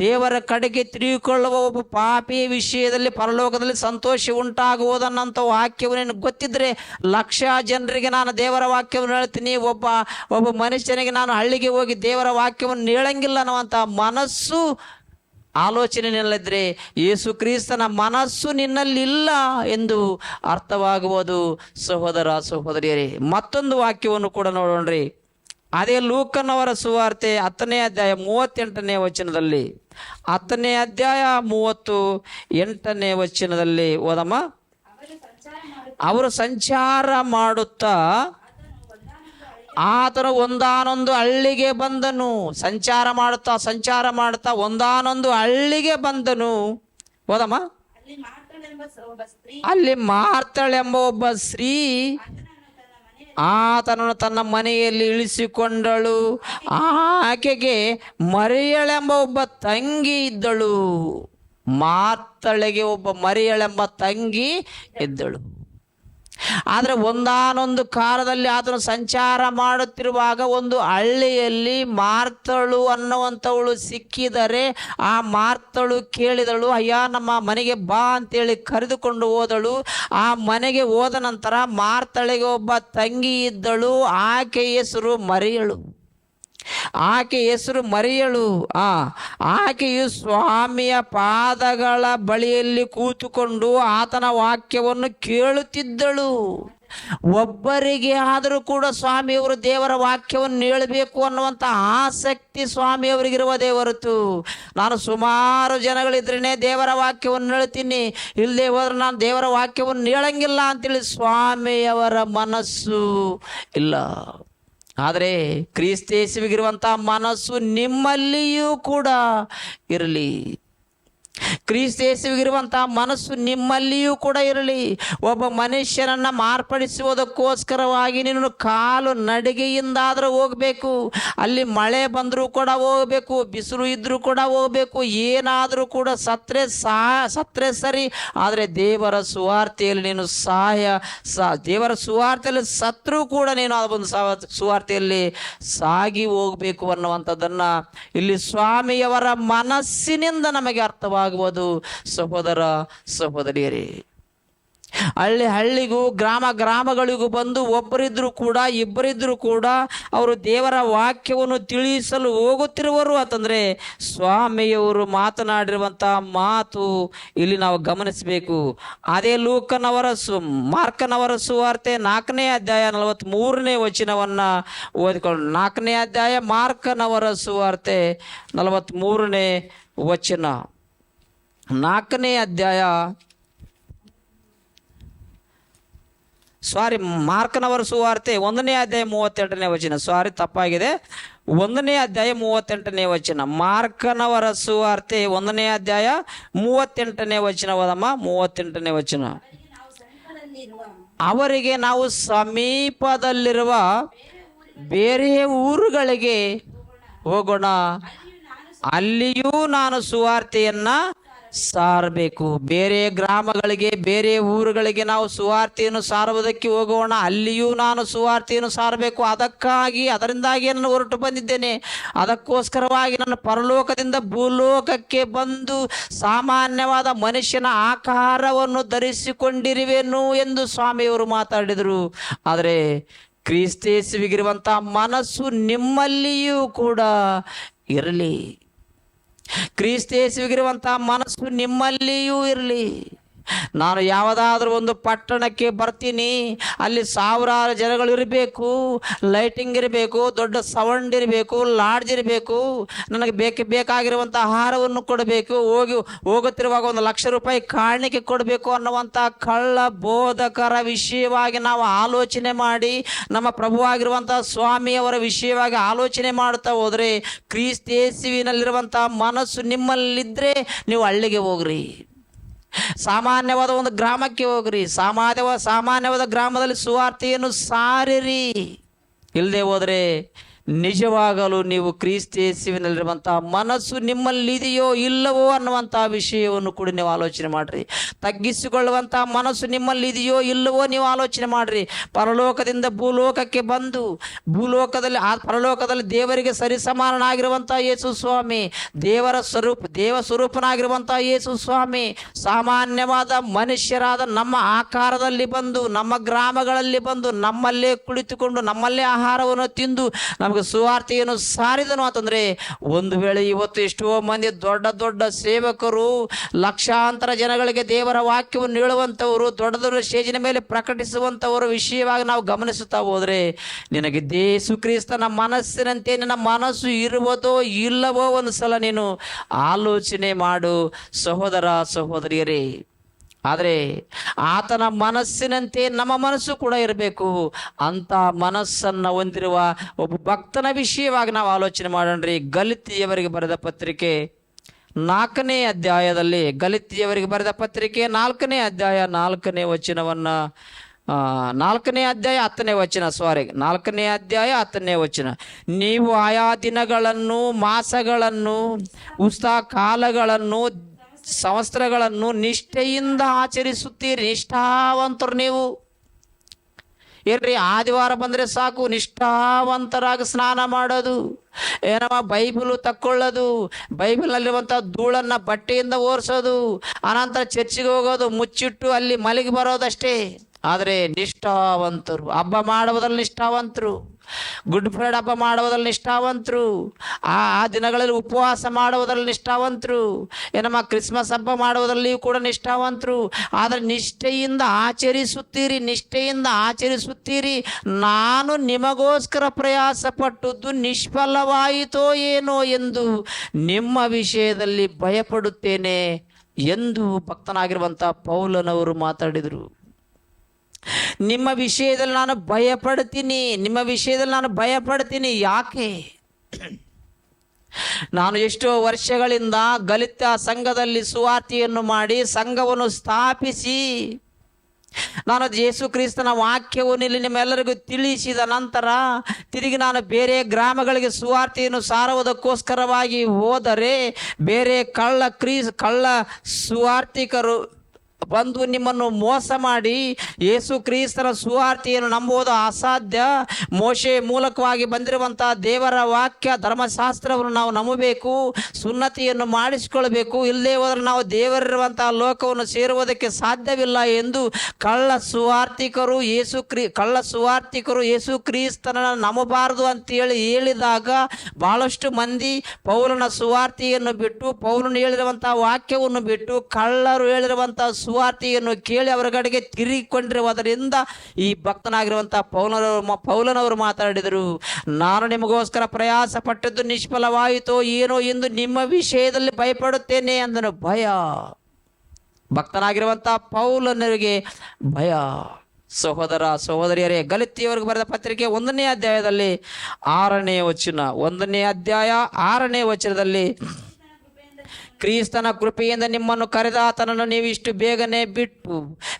ದೇವರ ಕಡೆಗೆ ತಿರುಗಿಕೊಳ್ಳುವ ಒಬ್ಬ ಪಾಪಿಯ ವಿಷಯದಲ್ಲಿ ಪರಲೋಕದಲ್ಲಿ ಸಂತೋಷ ಉಂಟಾಗುವುದನ್ನಂಥ ವಾಕ್ಯವನ್ನು ಗೊತ್ತಿದ್ರೆ 1,00,000 ಜನರಿಗೆ ನಾನು ದೇವರ ವಾಕ್ಯವನ್ನು ಹೇಳ್ತೀನಿ, ಒಬ್ಬ ಮನುಷ್ಯನಿಗೆ ನಾನು ಹಳ್ಳಿಗೆ ಹೋಗಿ ದೇವರ ವಾಕ್ಯವನ್ನು ಹೇಳಂಗಿಲ್ಲ ಅನ್ನುವಂಥ ಮನಸ್ಸು ಆಲೋಚನೆ ನಿನ್ನಲ್ಲಿದ್ದರೆ ಯೇಸು ಕ್ರಿಸ್ತನ ಮನಸ್ಸು ನಿನ್ನಲ್ಲಿಲ್ಲ ಎಂದು ಅರ್ಥವಾಗುವುದು ಸಹೋದರ ಸಹೋದರಿಯರೇ. ಮತ್ತೊಂದು ವಾಕ್ಯವನ್ನು ಕೂಡ ನೋಡೋಣ್ರಿ. ಅದೇ ಲೂಕನವರ ಸುವಾರ್ತೆ 10ನೇ ಅಧ್ಯಾಯ 38ನೇ ವಚನದಲ್ಲಿ, 10ನೇ ಅಧ್ಯಾಯ 38ನೇ ವಚನದಲ್ಲಿ ಓದಮ್ಮ. ಅವರು ಸಂಚಾರ ಮಾಡುತ್ತಾ ಆತನು ಒಂದಾನೊಂದು ಹಳ್ಳಿಗೆ ಬಂದನು. ಸಂಚಾರ ಮಾಡುತ್ತಾ ಒಂದಾನೊಂದು ಹಳ್ಳಿಗೆ ಬಂದನು. ಓದಮ್ಮ. ಅಲ್ಲಿ ಮಾರ್ತಳೆಂಬ ಒಬ್ಬ ಸ್ತ್ರೀ ಆತನನ್ನು ತನ್ನ ಮನೆಯಲ್ಲಿ ಇಳಿಸಿಕೊಂಡಳು. ಆಕೆಗೆ ಮರಿಯಳೆಂಬ ಒಬ್ಬ ತಂಗಿ ಇದ್ದಳು. ಮಾರ್ತಳೆಗೆ ಒಬ್ಬ ಮರಿಯಳೆಂಬ ತಂಗಿ ಇದ್ದಳು. ಆದರೆ ಒಂದಾನೊಂದು ಕಾಲದಲ್ಲಿ ಆತನು ಸಂಚಾರ ಮಾಡುತ್ತಿರುವಾಗ ಒಂದು ಹಳ್ಳಿಯಲ್ಲಿ ಮಾರ್ತಳು ಅನ್ನುವಂಥವಳು ಸಿಕ್ಕಿದರೆ ಆ ಮಾರ್ತಳು ಕೇಳಿದಳು, ಅಯ್ಯ ನಮ್ಮ ಮನೆಗೆ ಬಾ ಅಂತೇಳಿ ಕರೆದುಕೊಂಡು ಹೋದಳು. ಆ ಮನೆಗೆ ಹೋದ ನಂತರ ಮಾರ್ತಳಿಗೆ ಒಬ್ಬ ತಂಗಿ ಇದ್ದಳು. ಆಕೆ ಹೆಸರು ಮರಿಯಳು. ಆಕೆಯು ಸ್ವಾಮಿಯ ಪಾದಗಳ ಬಳಿಯಲ್ಲಿ ಕೂತುಕೊಂಡು ಆತನ ವಾಕ್ಯವನ್ನು ಕೇಳುತ್ತಿದ್ದಳು. ಒಬ್ಬರಿಗೆ ಆದರೂ ಕೂಡ ಸ್ವಾಮಿಯವರು ದೇವರ ವಾಕ್ಯವನ್ನು ಹೇಳಬೇಕು ಅನ್ನುವಂಥ ಆಸಕ್ತಿ ಸ್ವಾಮಿಯವರಿಗಿರುವುದೇ ಹೊರತು, ನಾನು ಸುಮಾರು ಜನಗಳಿದ್ರೇ ದೇವರ ವಾಕ್ಯವನ್ನು ಹೇಳ್ತೀನಿ, ಇಲ್ಲದೆ ಹೋದ್ರೆ ನಾನು ದೇವರ ವಾಕ್ಯವನ್ನು ಹೇಳಂಗಿಲ್ಲ ಅಂತೇಳಿ ಸ್ವಾಮಿಯವರ ಮನಸ್ಸು ಇಲ್ಲ. ಆದರೆ ಕ್ರಿಸ್ತೇಸುವಿಗಿರುವಂಥ ಮನಸ್ಸು ನಿಮ್ಮಲ್ಲಿಯೂ ಕೂಡ ಇರಲಿ. ಕ್ರಿಸ್ತೇಸುವಿಗಿರುವಂಥ ಮನಸ್ಸು ನಿಮ್ಮಲ್ಲಿಯೂ ಕೂಡ ಇರಲಿ. ಒಬ್ಬ ಮನುಷ್ಯನನ್ನು ಮಾರ್ಪಡಿಸುವುದಕ್ಕೋಸ್ಕರವಾಗಿ ನೀನು ಕಾಲು ನಡಿಗೆಯಿಂದಾದರೂ ಹೋಗಬೇಕು. ಅಲ್ಲಿ ಮಳೆ ಬಂದರೂ ಕೂಡ ಹೋಗಬೇಕು, ಬಿಸಿಲು ಇದ್ದರೂ ಕೂಡ ಹೋಗಬೇಕು, ಏನಾದರೂ ಕೂಡ ಸತ್ರೆ ಸರಿ. ಆದರೆ ದೇವರ ಸುವಾರ್ತೆಯಲ್ಲಿ ನೀನು ದೇವರ ಸುವಾರ್ತೆಯಲ್ಲಿ ಸತ್ರೂ ಕೂಡ ನೀನು ಆ ಒಂದು ಸುವಾರ್ತೆಯಲ್ಲಿ ಸಾಗಿ ಹೋಗಬೇಕು ಅನ್ನುವಂಥದ್ದನ್ನು ಇಲ್ಲಿ ಸ್ವಾಮಿಯವರ ಮನಸ್ಸಿನಿಂದ ನಮಗೆ ಅರ್ಥವಾಗುವುದು ಸಹೋದರ ಸಹೋದರಿಯರೇ. ಹಳ್ಳಿಗೂ ಗ್ರಾಮಗಳಿಗೂ ಬಂದು ಒಬ್ಬರಿದ್ದರೂ ಕೂಡ ಇಬ್ಬರಿದ್ದರೂ ಕೂಡ ಅವರು ದೇವರ ವಾಕ್ಯವನ್ನು ತಿಳಿಸಲು ಹೋಗುತ್ತಿರುವರು ಅಂತಂದರೆ ಸ್ವಾಮಿಯವರು ಮಾತನಾಡಿರುವಂಥ ಮಾತು ಇಲ್ಲಿ ನಾವು ಗಮನಿಸಬೇಕು. ಅದೇ ಮಾರ್ಕನವರ ಸುವಾರ್ತೆ 4ನೇ ಅಧ್ಯಾಯ 43ನೇ ವಚನವನ್ನು ಓದಿಕೊಂಡು, 4ನೇ ಅಧ್ಯಾಯ ಮಾರ್ಕನವರ ಸುವಾರ್ತೆ 43ನೇ ವಚನ. 4ನೇ ಅಧ್ಯಾಯ ಮಾರ್ಕನವರ ಸುವಾರ್ತೆ 1ನೇ ಅಧ್ಯಾಯ 38ನೇ ವಚನ. ತಪ್ಪಾಗಿದೆ. 1ನೇ ಅಧ್ಯಾಯ 38ನೇ ವಚನ. ಮಾರ್ಕನವರ ಸುವಾರ್ತೆ 1ನೇ ಅಧ್ಯಾಯ 38ನೇ ವಚನ. ಓದಮ್ಮ. 38ನೇ ವಚನ. ಅವರಿಗೆ ನಾವು ಸಮೀಪದಲ್ಲಿರುವ ಬೇರೆ ಊರುಗಳಿಗೆ ಹೋಗೋಣ, ಅಲ್ಲಿಯೂ ನಾನು ಸುವಾರ್ತೆಯನ್ನು ಸಾರಬೇಕು. ಬೇರೆ ಗ್ರಾಮಗಳಿಗೆ ಬೇರೆ ಊರುಗಳಿಗೆ ನಾವು ಸುವಾರ್ತೆಯನ್ನು ಸಾರುವುದಕ್ಕೆ ಹೋಗೋಣ, ಅಲ್ಲಿಯೂ ನಾನು ಸುವಾರ್ತೆಯನ್ನು ಸಾರಬೇಕು. ಅದರಿಂದಾಗಿ ನಾನು ಹೊರಟು ಬಂದಿದ್ದೇನೆ. ಅದಕ್ಕೋಸ್ಕರವಾಗಿ ನಾನು ಪರಲೋಕದಿಂದ ಭೂಲೋಕಕ್ಕೆ ಬಂದು ಸಾಮಾನ್ಯವಾದ ಮನುಷ್ಯನ ಆಕಾರವನ್ನು ಧರಿಸಿಕೊಂಡಿರುವೆನು ಎಂದು ಸ್ವಾಮಿಯವರು ಮಾತಾಡಿದರು. ಆದರೆ ಕ್ರಿಸ್ತೇಸುವಿಗಿರುವಂಥ ಮನಸ್ಸು ನಿಮ್ಮಲ್ಲಿಯೂ ಕೂಡ ಇರಲಿ. ಕ್ರಿಸ್ತೇಸುವಿಗಿರುವಂಥ ಮನಸ್ಸು ನಿಮ್ಮಲ್ಲಿಯೂ ಇರಲಿ. ನಾನು ಯಾವುದಾದ್ರೂ ಒಂದು ಪಟ್ಟಣಕ್ಕೆ ಬರ್ತೀನಿ, ಅಲ್ಲಿ ಸಾವಿರಾರು ಜನಗಳು ಇರಬೇಕು, ಲೈಟಿಂಗ್ ಇರಬೇಕು, ದೊಡ್ಡ ಸೌಂಡ್ ಇರಬೇಕು, ಲಾಡ್ಜ್ ಇರಬೇಕು, ನನಗೆ ಬೇಕಾಗಿರುವಂಥ ಆಹಾರವನ್ನು ಕೊಡಬೇಕು, ಹೋಗುತ್ತಿರುವಾಗ 1 ಲಕ್ಷ ರೂಪಾಯಿ ಕಾಣಿಕೆ ಕೊಡಬೇಕು ಅನ್ನುವಂಥ ಕಳ್ಳ ಬೋಧಕರ ವಿಷಯವಾಗಿ ನಾವು ಆಲೋಚನೆ ಮಾಡಿ ನಮ್ಮ ಪ್ರಭುವಾಗಿರುವಂಥ ಸ್ವಾಮಿಯವರ ವಿಷಯವಾಗಿ ಆಲೋಚನೆ ಮಾಡ್ತಾ ಹೋದರೆ ಕ್ರಿಸ್ತೇಸುವಿನಲ್ಲಿರುವಂಥ ಮನಸ್ಸು ನಿಮ್ಮಲ್ಲಿದ್ದರೆ ನೀವು ಹಳ್ಳಿಗೆ ಹೋಗ್ರಿ, ಸಾಮಾನ್ಯವಾದ ಒಂದು ಗ್ರಾಮಕ್ಕೆ ಹೋಗ್ರಿ, ಸಾಮಾನ್ಯವಾದ ಗ್ರಾಮದಲ್ಲಿ ಸುವಾರ್ತೆಯನ್ನು ಸಾರಿರಿ. ಇಲ್ಲದೆ ಹೋದರೆ ನಿಜವಾಗಲು ನೀವು ಕ್ರಿಸ್ತೇಸುವಿನಲ್ಲಿರುವಂಥ ಮನಸ್ಸು ನಿಮ್ಮಲ್ಲಿದೆಯೋ ಇಲ್ಲವೋ ಅನ್ನುವಂಥ ವಿಷಯವನ್ನು ಕೂಡ ನೀವು ಆಲೋಚನೆ ಮಾಡಿರಿ. ತಗ್ಗಿಸಿಕೊಳ್ಳುವಂಥ ಮನಸ್ಸು ನಿಮ್ಮಲ್ಲಿದೆಯೋ ಇಲ್ಲವೋ ನೀವು ಆಲೋಚನೆ ಮಾಡಿರಿ. ಪರಲೋಕದಿಂದ ಭೂಲೋಕಕ್ಕೆ ಬಂದು ಪರಲೋಕದಲ್ಲಿ ದೇವರಿಗೆ ಸರಿಸಮಾನನಾಗಿರುವಂಥ ಯೇಸು ಸ್ವಾಮಿ, ದೇವ ಸ್ವರೂಪನಾಗಿರುವಂಥ ಯೇಸು ಸ್ವಾಮಿ ಸಾಮಾನ್ಯವಾದ ಮನುಷ್ಯರಾದ ನಮ್ಮ ಆಕಾರದಲ್ಲಿ ಬಂದು ನಮ್ಮ ಗ್ರಾಮಗಳಲ್ಲಿ ಬಂದು ನಮ್ಮಲ್ಲೇ ಕುಳಿತುಕೊಂಡು ನಮ್ಮಲ್ಲೇ ಆಹಾರವನ್ನು ತಿಂದು ನಮಗೆ ಸುವಾರ್ತೆಯನ್ನು ಸಾರಿದನು ಅಂತಂದರೆ, ಒಂದು ವೇಳೆ ಇವತ್ತು ಎಷ್ಟೋ ಮಂದಿ ದೊಡ್ಡ ದೊಡ್ಡ ಸೇವಕರು ಲಕ್ಷಾಂತರ ಜನಗಳಿಗೆ ದೇವರ ವಾಕ್ಯವನ್ನು ಹೇಳುವಂಥವರು, ದೊಡ್ಡ ದೊಡ್ಡ ಸ್ಟೇಜಿನ ಮೇಲೆ ಪ್ರಕಟಿಸುವಂಥವರು ವಿಷಯವಾಗಿ ನಾವು ಗಮನಿಸುತ್ತಾ ಹೋದರೆ, ನಿನಗೆ ಯೇಸು ಕ್ರಿಸ್ತನ ಮನಸ್ಸಿನಂತೆ ನಿನ್ನ ಮನಸ್ಸು ಇರುವುದೋ ಇಲ್ಲವೋ ಒಂದು ಸಲ ನೀನು ಆಲೋಚನೆ ಮಾಡು ಸಹೋದರ ಸಹೋದರಿಯರೇ. ಆದರೆ ಆತನ ಮನಸ್ಸಿನಂತೆ ನಮ್ಮ ಮನಸ್ಸು ಕೂಡ ಇರಬೇಕು. ಅಂಥ ಮನಸ್ಸನ್ನು ಹೊಂದಿರುವ ಒಬ್ಬ ಭಕ್ತನ ವಿಷಯವಾಗಿ ನಾವು ಆಲೋಚನೆ ಮಾಡೋಣ್ರಿ. ಗಲಾತ್ಯಯವರಿಗೆ ಬರೆದ ಪತ್ರಿಕೆ 4ನೇ ಅಧ್ಯಾಯದಲ್ಲಿ, ಗಲಾತ್ಯಯವರಿಗೆ ಬರೆದ ಪತ್ರಿಕೆ 4ನೇ ಅಧ್ಯಾಯ 4ನೇ ವಚನವನ್ನು 4ನೇ ಅಧ್ಯಾಯ 10ನೇ ವಚನ 4ನೇ ಅಧ್ಯಾಯ 10ನೇ ವಚನ. ನೀವು ಆಯಾ ದಿನಗಳನ್ನು, ಮಾಸಗಳನ್ನು, ಉತ್ಸವ ಕಾಲಗಳನ್ನು, ಸಂವತ್ಸರಗಳನ್ನು ನಿಷ್ಠೆಯಿಂದ ಆಚರಿಸುತ್ತೀರಿ. ನಿಷ್ಠಾವಂತರು ನೀವು. ಏನ್ರಿ, ಆದಿವಾರ ಬಂದರೆ ಸಾಕು ನಿಷ್ಠಾವಂತರಾಗಿ ಸ್ನಾನ ಮಾಡೋದು, ಏನಮ್ಮ ಬೈಬಲು ತಕ್ಕೊಳ್ಳೋದು, ಬೈಬಲ್ನಲ್ಲಿರುವಂಥ ಧೂಳನ್ನು ಬಟ್ಟೆಯಿಂದ ಒರೆಸೋದು, ಅನಂತರ ಚರ್ಚಿಗೆ ಹೋಗೋದು, ಮುಚ್ಚಿಟ್ಟು ಅಲ್ಲಿ ಮಲಗಿ ಬರೋದಷ್ಟೇ. ಆದರೆ ನಿಷ್ಠಾವಂತರು, ಹಬ್ಬ ಮಾಡುವುದರಲ್ಲಿ ನಿಷ್ಠಾವಂತರು, ಗುಡ್ ಫ್ರೈಡೆ ಹಬ್ಬ ಮಾಡುವುದರಲ್ಲಿ ನಿಷ್ಠಾವಂತರು, ಆ ದಿನಗಳಲ್ಲಿ ಉಪವಾಸ ಮಾಡುವುದರಲ್ಲಿ ನಿಷ್ಠಾವಂತರು, ಏನಮ್ಮ ಕ್ರಿಸ್ಮಸ್ ಹಬ್ಬ ಮಾಡುವುದರಲ್ಲಿಯೂ ಕೂಡ ನಿಷ್ಠಾವಂತರು. ಆದರೆ ನಿಷ್ಠೆಯಿಂದ ಆಚರಿಸುತ್ತೀರಿ, ನಿಷ್ಠೆಯಿಂದ ಆಚರಿಸುತ್ತೀರಿ. ನಾನು ನಿಮಗೋಸ್ಕರ ಪ್ರಯಾಸ ಪಟ್ಟದ್ದು ನಿಷ್ಫಲವಾಯಿತೋ ಏನೋ ಎಂದು ನಿಮ್ಮ ವಿಷಯದಲ್ಲಿ ಭಯಪಡುತ್ತೇನೆ ಎಂದು ಭಕ್ತನಾಗಿರುವಂಥ ಪೌಲನವರು ಮಾತಾಡಿದರು. ನಿಮ್ಮ ವಿಷಯದಲ್ಲಿ ನಾನು ಭಯಪಡ್ತೀನಿ, ನಿಮ್ಮ ವಿಷಯದಲ್ಲಿ ನಾನು ಭಯಪಡ್ತೀನಿ. ಯಾಕೆ? ನಾನು ಎಷ್ಟೋ ವರ್ಷಗಳಿಂದ ಗಲಾತ್ಯ ಸಂಘದಲ್ಲಿ ಸುವಾರ್ತೆಯನ್ನು ಮಾಡಿ ಸಂಘವನ್ನು ಸ್ಥಾಪಿಸಿ ನಾನು ಯೇಸು ಕ್ರಿಸ್ತನ ವಾಕ್ಯವನ್ನು ಇಲ್ಲಿ ನಿಮ್ಮೆಲ್ಲರಿಗೂ ತಿಳಿಸಿದ ನಂತರ ತಿರುಗಿ ನಾನು ಬೇರೆ ಗ್ರಾಮಗಳಿಗೆ ಸುವಾರ್ತೆಯನ್ನು ಸಾರುವುದಕ್ಕೋಸ್ಕರವಾಗಿ ಹೋದರೆ ಬೇರೆ ಕಳ್ಳ ಸುವಾರ್ತಿಕರು ಬಂದು ನಿಮ್ಮನ್ನು ಮೋಸ ಮಾಡಿ ಯೇಸು ಕ್ರಿಸ್ತನ ಸುವಾರ್ತೆಯನ್ನು ನಂಬುವುದು ಅಸಾಧ್ಯ. ಮೋಶೆ ಮೂಲಕವಾಗಿ ಬಂದಿರುವಂಥ ದೇವರ ವಾಕ್ಯ ಧರ್ಮಶಾಸ್ತ್ರವನ್ನು ನಾವು ನಂಬಬೇಕು, ಸುನ್ನತಿಯನ್ನು ಮಾಡಿಸಿಕೊಳ್ಬೇಕು, ಇಲ್ಲದೇ ಹೋದರೆ ನಾವು ದೇವರಿರುವಂಥ ಲೋಕವನ್ನು ಸೇರುವುದಕ್ಕೆ ಸಾಧ್ಯವಿಲ್ಲ ಎಂದು ಕಳ್ಳ ಸುವಾರ್ತಿಕರು ಯೇಸು ಕ್ರಿಸ್ತನ ನಂಬಬಾರದು ಅಂತೇಳಿ ಹೇಳಿದಾಗ ಭಾಳಷ್ಟು ಮಂದಿ ಪೌಲನ ಸುವಾರ್ತೆಯನ್ನು ಬಿಟ್ಟು, ಪೌಲನು ಹೇಳಿರುವಂಥ ವಾಕ್ಯವನ್ನು ಬಿಟ್ಟು ಕಳ್ಳರು ಹೇಳಿರುವಂಥ ಸುವಾರ್ತೆಯನ್ನು ಕೇಳಿ ಅವರ ಕಡೆಗೆ ತಿರುಗಿಕೊಂಡಿರುವುದರಿಂದ ಈ ಭಕ್ತನಾಗಿರುವಂಥ ಪೌಲನವರು ಮಾತಾಡಿದರು, ನಾನು ನಿಮಗೋಸ್ಕರ ಪ್ರಯಾಸ ಪಟ್ಟದ್ದು ನಿಷ್ಫಲವಾಯಿತೋ ಏನೋ ಎಂದು ನಿಮ್ಮ ವಿಷಯದಲ್ಲಿ ಭಯಪಡುತ್ತೇನೆ ಅಂದನು. ಭಯ, ಭಕ್ತನಾಗಿರುವಂಥ ಪೌಲನರಿಗೆ ಭಯ. ಸಹೋದರ ಸಹೋದರಿಯರೇ, ಗಲಾತ್ಯಯವರಿಗೆ ಬರೆದ ಪತ್ರಿಕೆ 1ನೇ ಅಧ್ಯಾಯದಲ್ಲಿ 6ನೇ ವಚನ, 1ನೇ ಅಧ್ಯಾಯ 6ನೇ ವಚನದಲ್ಲಿ, ಕ್ರಿಸ್ತನ ಕೃಪೆಯಿಂದ ನಿಮ್ಮನ್ನು ಕರೆದಾತನನ್ನು ನೀವು ಇಷ್ಟು ಬೇಗನೆ ಬಿಟ್ಟು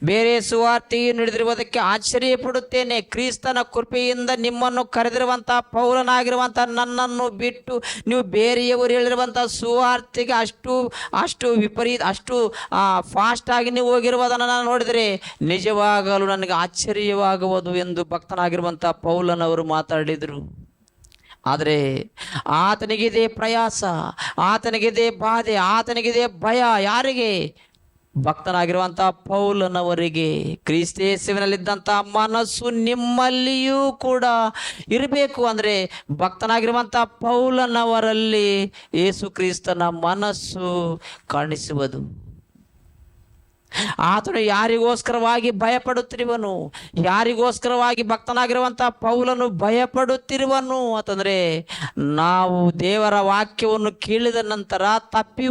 ಬೇರೆ ಸುವಾರ್ತೆಯನ್ನು ಹಿಡಿದಿರುವುದಕ್ಕೆ ಆಶ್ಚರ್ಯ ಪಡುತ್ತೇನೆ. ಕ್ರಿಸ್ತನ ಕೃಪೆಯಿಂದ ನಿಮ್ಮನ್ನು ಕರೆದಿರುವಂಥ ಪೌಲನಾಗಿರುವಂಥ ನನ್ನನ್ನು ಬಿಟ್ಟು ನೀವು ಬೇರೆಯವರು ಹೇಳಿರುವಂಥ ಸುವಾರ್ತೆಗೆ ಅಷ್ಟು ವಿಪರೀತ, ಅಷ್ಟು ಫಾಸ್ಟಾಗಿ ನೀವು ಹೋಗಿರುವುದನ್ನು ನಾನು ನೋಡಿದರೆ ನಿಜವಾಗಲೂ ನನಗೆ ಆಶ್ಚರ್ಯವಾಗುವುದು ಎಂದು ಭಕ್ತನಾಗಿರುವಂಥ ಪೌಲನವರು ಮಾತಾಡಿದರು. ಆದರೆ ಆತನಿಗಿದೆ ಪ್ರಯಾಸ, ಆತನಿಗಿದೆ ಬಾಧೆ, ಆತನಿಗಿದೆ ಭಯ. ಯಾರಿಗೆ? ಭಕ್ತನಾಗಿರುವಂಥ ಪೌಲನವರಿಗೆ. ಕ್ರಿಸ್ತೇಸುವಿನಲ್ಲಿದ್ದಂಥ ಮನಸ್ಸು ನಿಮ್ಮಲ್ಲಿಯೂ ಕೂಡ ಇರಬೇಕು. ಅಂದರೆ ಭಕ್ತನಾಗಿರುವಂಥ ಪೌಲನವರಲ್ಲಿ ಯೇಸು ಕ್ರಿಸ್ತನ ಮನಸ್ಸು ಕಾಣಿಸುವುದು. ಆತನು ಯಾರಿಗೋಸ್ಕರವಾಗಿ ಭಯಪಡುತ್ತಿರುವನು, ಯಾರಿಗೋಸ್ಕರವಾಗಿ ಭಕ್ತನಾಗಿರುವಂಥ ಪೌಲನು ಭಯಪಡುತ್ತಿರುವನು ಅಂತಂದರೆ, ನಾವು ದೇವರ ವಾಕ್ಯವನ್ನು ಕೇಳಿದ ನಂತರ ತಪ್ಪಿ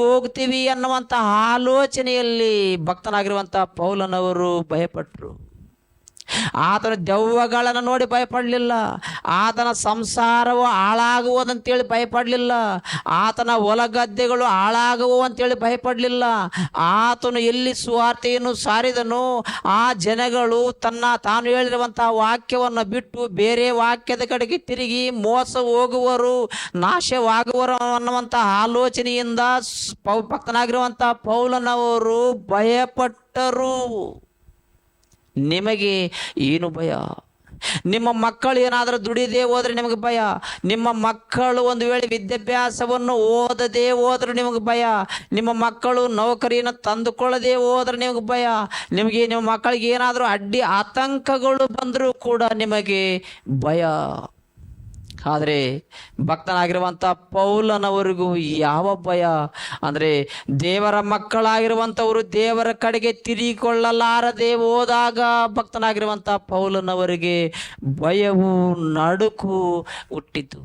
ಹೋಗ್ತೀವಿ ಅನ್ನುವಂಥ ಆಲೋಚನೆಯಲ್ಲಿ ಭಕ್ತನಾಗಿರುವಂಥ ಪೌಲನವರು ಭಯಪಟ್ಟರು. ಆತನ ದೆವ್ವಗಳನ್ನು ನೋಡಿ ಭಯಪಡಲಿಲ್ಲ, ಆತನ ಸಂಸಾರವು ಹಾಳಾಗುವುದಂತೇಳಿ ಭಯಪಡಲಿಲ್ಲ, ಆತನ ಹೊಲಗದ್ದೆಗಳು ಹಾಳಾಗುವು ಅಂತೇಳಿ ಭಯಪಡಲಿಲ್ಲ. ಆತನು ಎಲ್ಲಿ ಸುವಾರ್ತೆಯನ್ನು ಸಾರಿದನೋ ಆ ಜನಗಳು ತಾನು ಹೇಳಿರುವಂಥ ವಾಕ್ಯವನ್ನು ಬಿಟ್ಟು ಬೇರೆ ವಾಕ್ಯದ ಕಡೆಗೆ ತಿರುಗಿ ಮೋಸ ಹೋಗುವರು, ನಾಶವಾಗುವರು ಅನ್ನುವಂಥ ಆಲೋಚನೆಯಿಂದ ಭಕ್ತನಾಗಿರುವಂಥ ಪೌಲನವರು ಭಯಪಟ್ಟರು. ನಿಮಗೆ ಏನು ಭಯ? ನಿಮ್ಮ ಮಕ್ಕಳು ಏನಾದರೂ ದುಡಿದೇ ಹೋದರೆ ನಿಮಗೆ ಭಯ. ನಿಮ್ಮ ಮಕ್ಕಳು ಒಂದು ವೇಳೆ ವಿದ್ಯಾಭ್ಯಾಸವನ್ನು ಓದದೇ ಹೋದ್ರೆ ನಿಮಗೆ ಭಯ. ನಿಮ್ಮ ಮಕ್ಕಳು ನೌಕರಿಯನ್ನು ತಂದುಕೊಳ್ಳದೆ ಹೋದ್ರೆ ನಿಮಗೆ ಭಯ. ನಿಮ್ಮ ಮಕ್ಕಳಿಗೆ ಏನಾದರೂ ಅಡ್ಡಿ ಆತಂಕಗಳು ಬಂದರೂ ಕೂಡ ನಿಮಗೆ ಭಯ. ಆದರೆ ಭಕ್ತನಾಗಿರುವಂಥ ಪೌಲನವರಿಗೂ ಯಾವ ಭಯ ಅಂದರೆ, ದೇವರ ಮಕ್ಕಳಾಗಿರುವಂಥವರು ದೇವರ ಕಡೆಗೆ ತಿರುಗಿಕೊಳ್ಳಲಾರದೆ ಹೋದಾಗ ಭಕ್ತನಾಗಿರುವಂಥ ಪೌಲನವರಿಗೆ ಭಯವು ನಡುಕು ಹುಟ್ಟಿತು.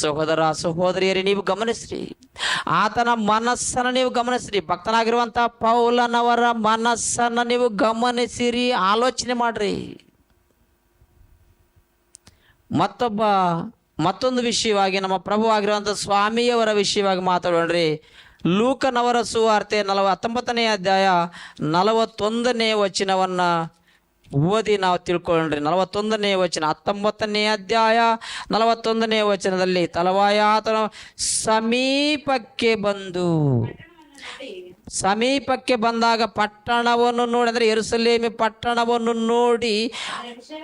ಸಹೋದರ ಸಹೋದರಿಯರೇ, ನೀವು ಗಮನಿಸ್ರಿ, ಆತನ ಮನಸ್ಸನ್ನು ನೀವು ಗಮನಿಸ್ರಿ. ಭಕ್ತನಾಗಿರುವಂಥ ಪೌಲನವರ ಮನಸ್ಸನ್ನು ನೀವು ಗಮನಿಸಿರಿ, ಆಲೋಚನೆ ಮಾಡ್ರಿ. ಮತ್ತೊಂದು ವಿಷಯವಾಗಿ ನಮ್ಮ ಪ್ರಭುವಾಗಿರುವಂಥ ಸ್ವಾಮಿಯವರ ವಿಷಯವಾಗಿ ಮಾತಾಡೋಣ್ರಿ. ಲೂಕನವರ ಸುವಾರ್ತೆ 19ನೇ ಅಧ್ಯಾಯ 41ನೇ ವಚನವನ್ನು ಓದಿ ನಾವು ತಿಳ್ಕೊಳ್ಳ್ರಿ. 41ನೇ ವಚನ, 19ನೇ ಅಧ್ಯಾಯ 41ನೇ ವಚನದಲ್ಲಿ, ತಲವಾಯ ಆತನು ಸಮೀಪಕ್ಕೆ ಬಂದಾಗ ಪಟ್ಟಣವನ್ನು ನೋಡಿ, ಅಂದರೆ ಯೆರೂಸಲೇಮಿ ಪಟ್ಟಣವನ್ನು ನೋಡಿ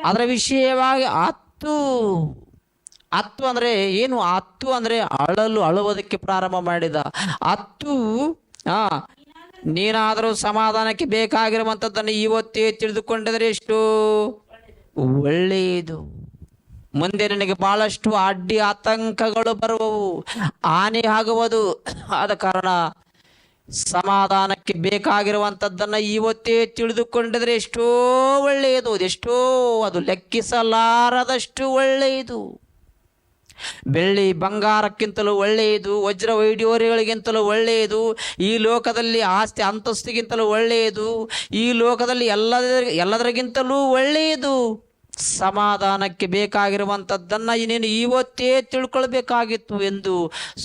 ಅದರ ವಿಷಯವಾಗಿ ಹತ್ತು ಅಂದರೆ ಏನು? ಹತ್ತು ಅಂದರೆ ಅಳುವುದಕ್ಕೆ ಪ್ರಾರಂಭ ಮಾಡಿದ. ನೀನಾದರೂ ಸಮಾಧಾನಕ್ಕೆ ಬೇಕಾಗಿರುವಂಥದ್ದನ್ನು ಇವತ್ತೇ ತಿಳಿದುಕೊಂಡಿದರೆ ಎಷ್ಟು ಒಳ್ಳೆಯದು. ಮುಂದೆ ನಿನಗೆ ಬಹಳಷ್ಟು ಅಡ್ಡಿ ಆತಂಕಗಳು ಬರುವವು, ಹಾನಿ ಆಗುವುದು. ಆದ ಕಾರಣ ಸಮಾಧಾನಕ್ಕೆ ಬೇಕಾಗಿರುವಂಥದ್ದನ್ನು ಇವತ್ತೇ ತಿಳಿದುಕೊಂಡಿದ್ರೆ ಎಷ್ಟೋ ಒಳ್ಳೆಯದು. ಅದು ಲೆಕ್ಕಿಸಲಾರದಷ್ಟು ಒಳ್ಳೆಯದು. ಬೆಳ್ಳಿ ಬಂಗಾರಕ್ಕಿಂತಲೂ ಒಳ್ಳೆಯದು, ವಜ್ರ ವೈಢೂರ್ಯಗಳಿಗಿಂತಲೂ ಒಳ್ಳೆಯದು, ಈ ಲೋಕದಲ್ಲಿ ಆಸ್ತಿ ಅಂತಸ್ತಿಗಿಂತಲೂ ಒಳ್ಳೆಯದು, ಈ ಲೋಕದಲ್ಲಿ ಎಲ್ಲದರಿಗಿಂತಲೂ ಒಳ್ಳೆಯದು ಸಮಾಧಾನಕ್ಕೆ ಬೇಕಾಗಿರುವಂಥದ್ದನ್ನು ನೀನು ಇವತ್ತೇ ತಿಳ್ಕೊಳ್ಬೇಕಾಗಿತ್ತು ಎಂದು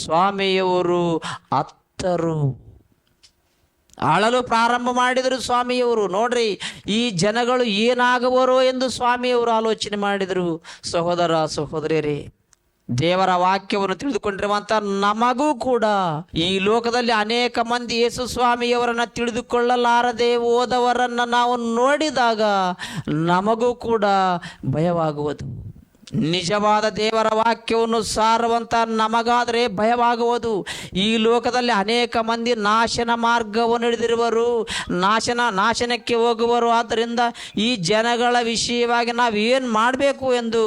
ಸ್ವಾಮಿಯವರು ಅಳಲು ಪ್ರಾರಂಭ ಮಾಡಿದರು. ಸ್ವಾಮಿಯವರು ನೋಡ್ರಿ, ಈ ಜನಗಳು ಏನಾಗುವರೋ ಎಂದು ಸ್ವಾಮಿಯವರು ಆಲೋಚನೆ ಮಾಡಿದರು. ಸಹೋದರ ಸಹೋದರಿಯರೇ, ದೇವರ ವಾಕ್ಯವನ್ನು ತಿಳಿದುಕೊಂಡಿರುವಂಥ ನಮಗೂ ಕೂಡ ಈ ಲೋಕದಲ್ಲಿ ಅನೇಕ ಮಂದಿ ಯೇಸು ಸ್ವಾಮಿಯವರನ್ನು ತಿಳಿದುಕೊಳ್ಳಲಾರದೆ ಹೋದವರನ್ನು ನಾವು ನೋಡಿದಾಗ ನಮಗೂ ಕೂಡ ಭಯವಾಗುವುದು. ನಿಜವಾದ ದೇವರ ವಾಕ್ಯವನ್ನು ಸಾರುವಂಥ ನಮಗಾದರೆ ಭಯವಾಗುವುದು. ಈ ಲೋಕದಲ್ಲಿ ಅನೇಕ ಮಂದಿ ನಾಶನ ಮಾರ್ಗವನ್ನು ಹಿಡಿದಿರುವರು, ನಾಶನಕ್ಕೆ ಹೋಗುವರು. ಆದ್ದರಿಂದ ಈ ಜನಗಳ ವಿಷಯವಾಗಿ ನಾವು ಏನು ಮಾಡಬೇಕು ಎಂದು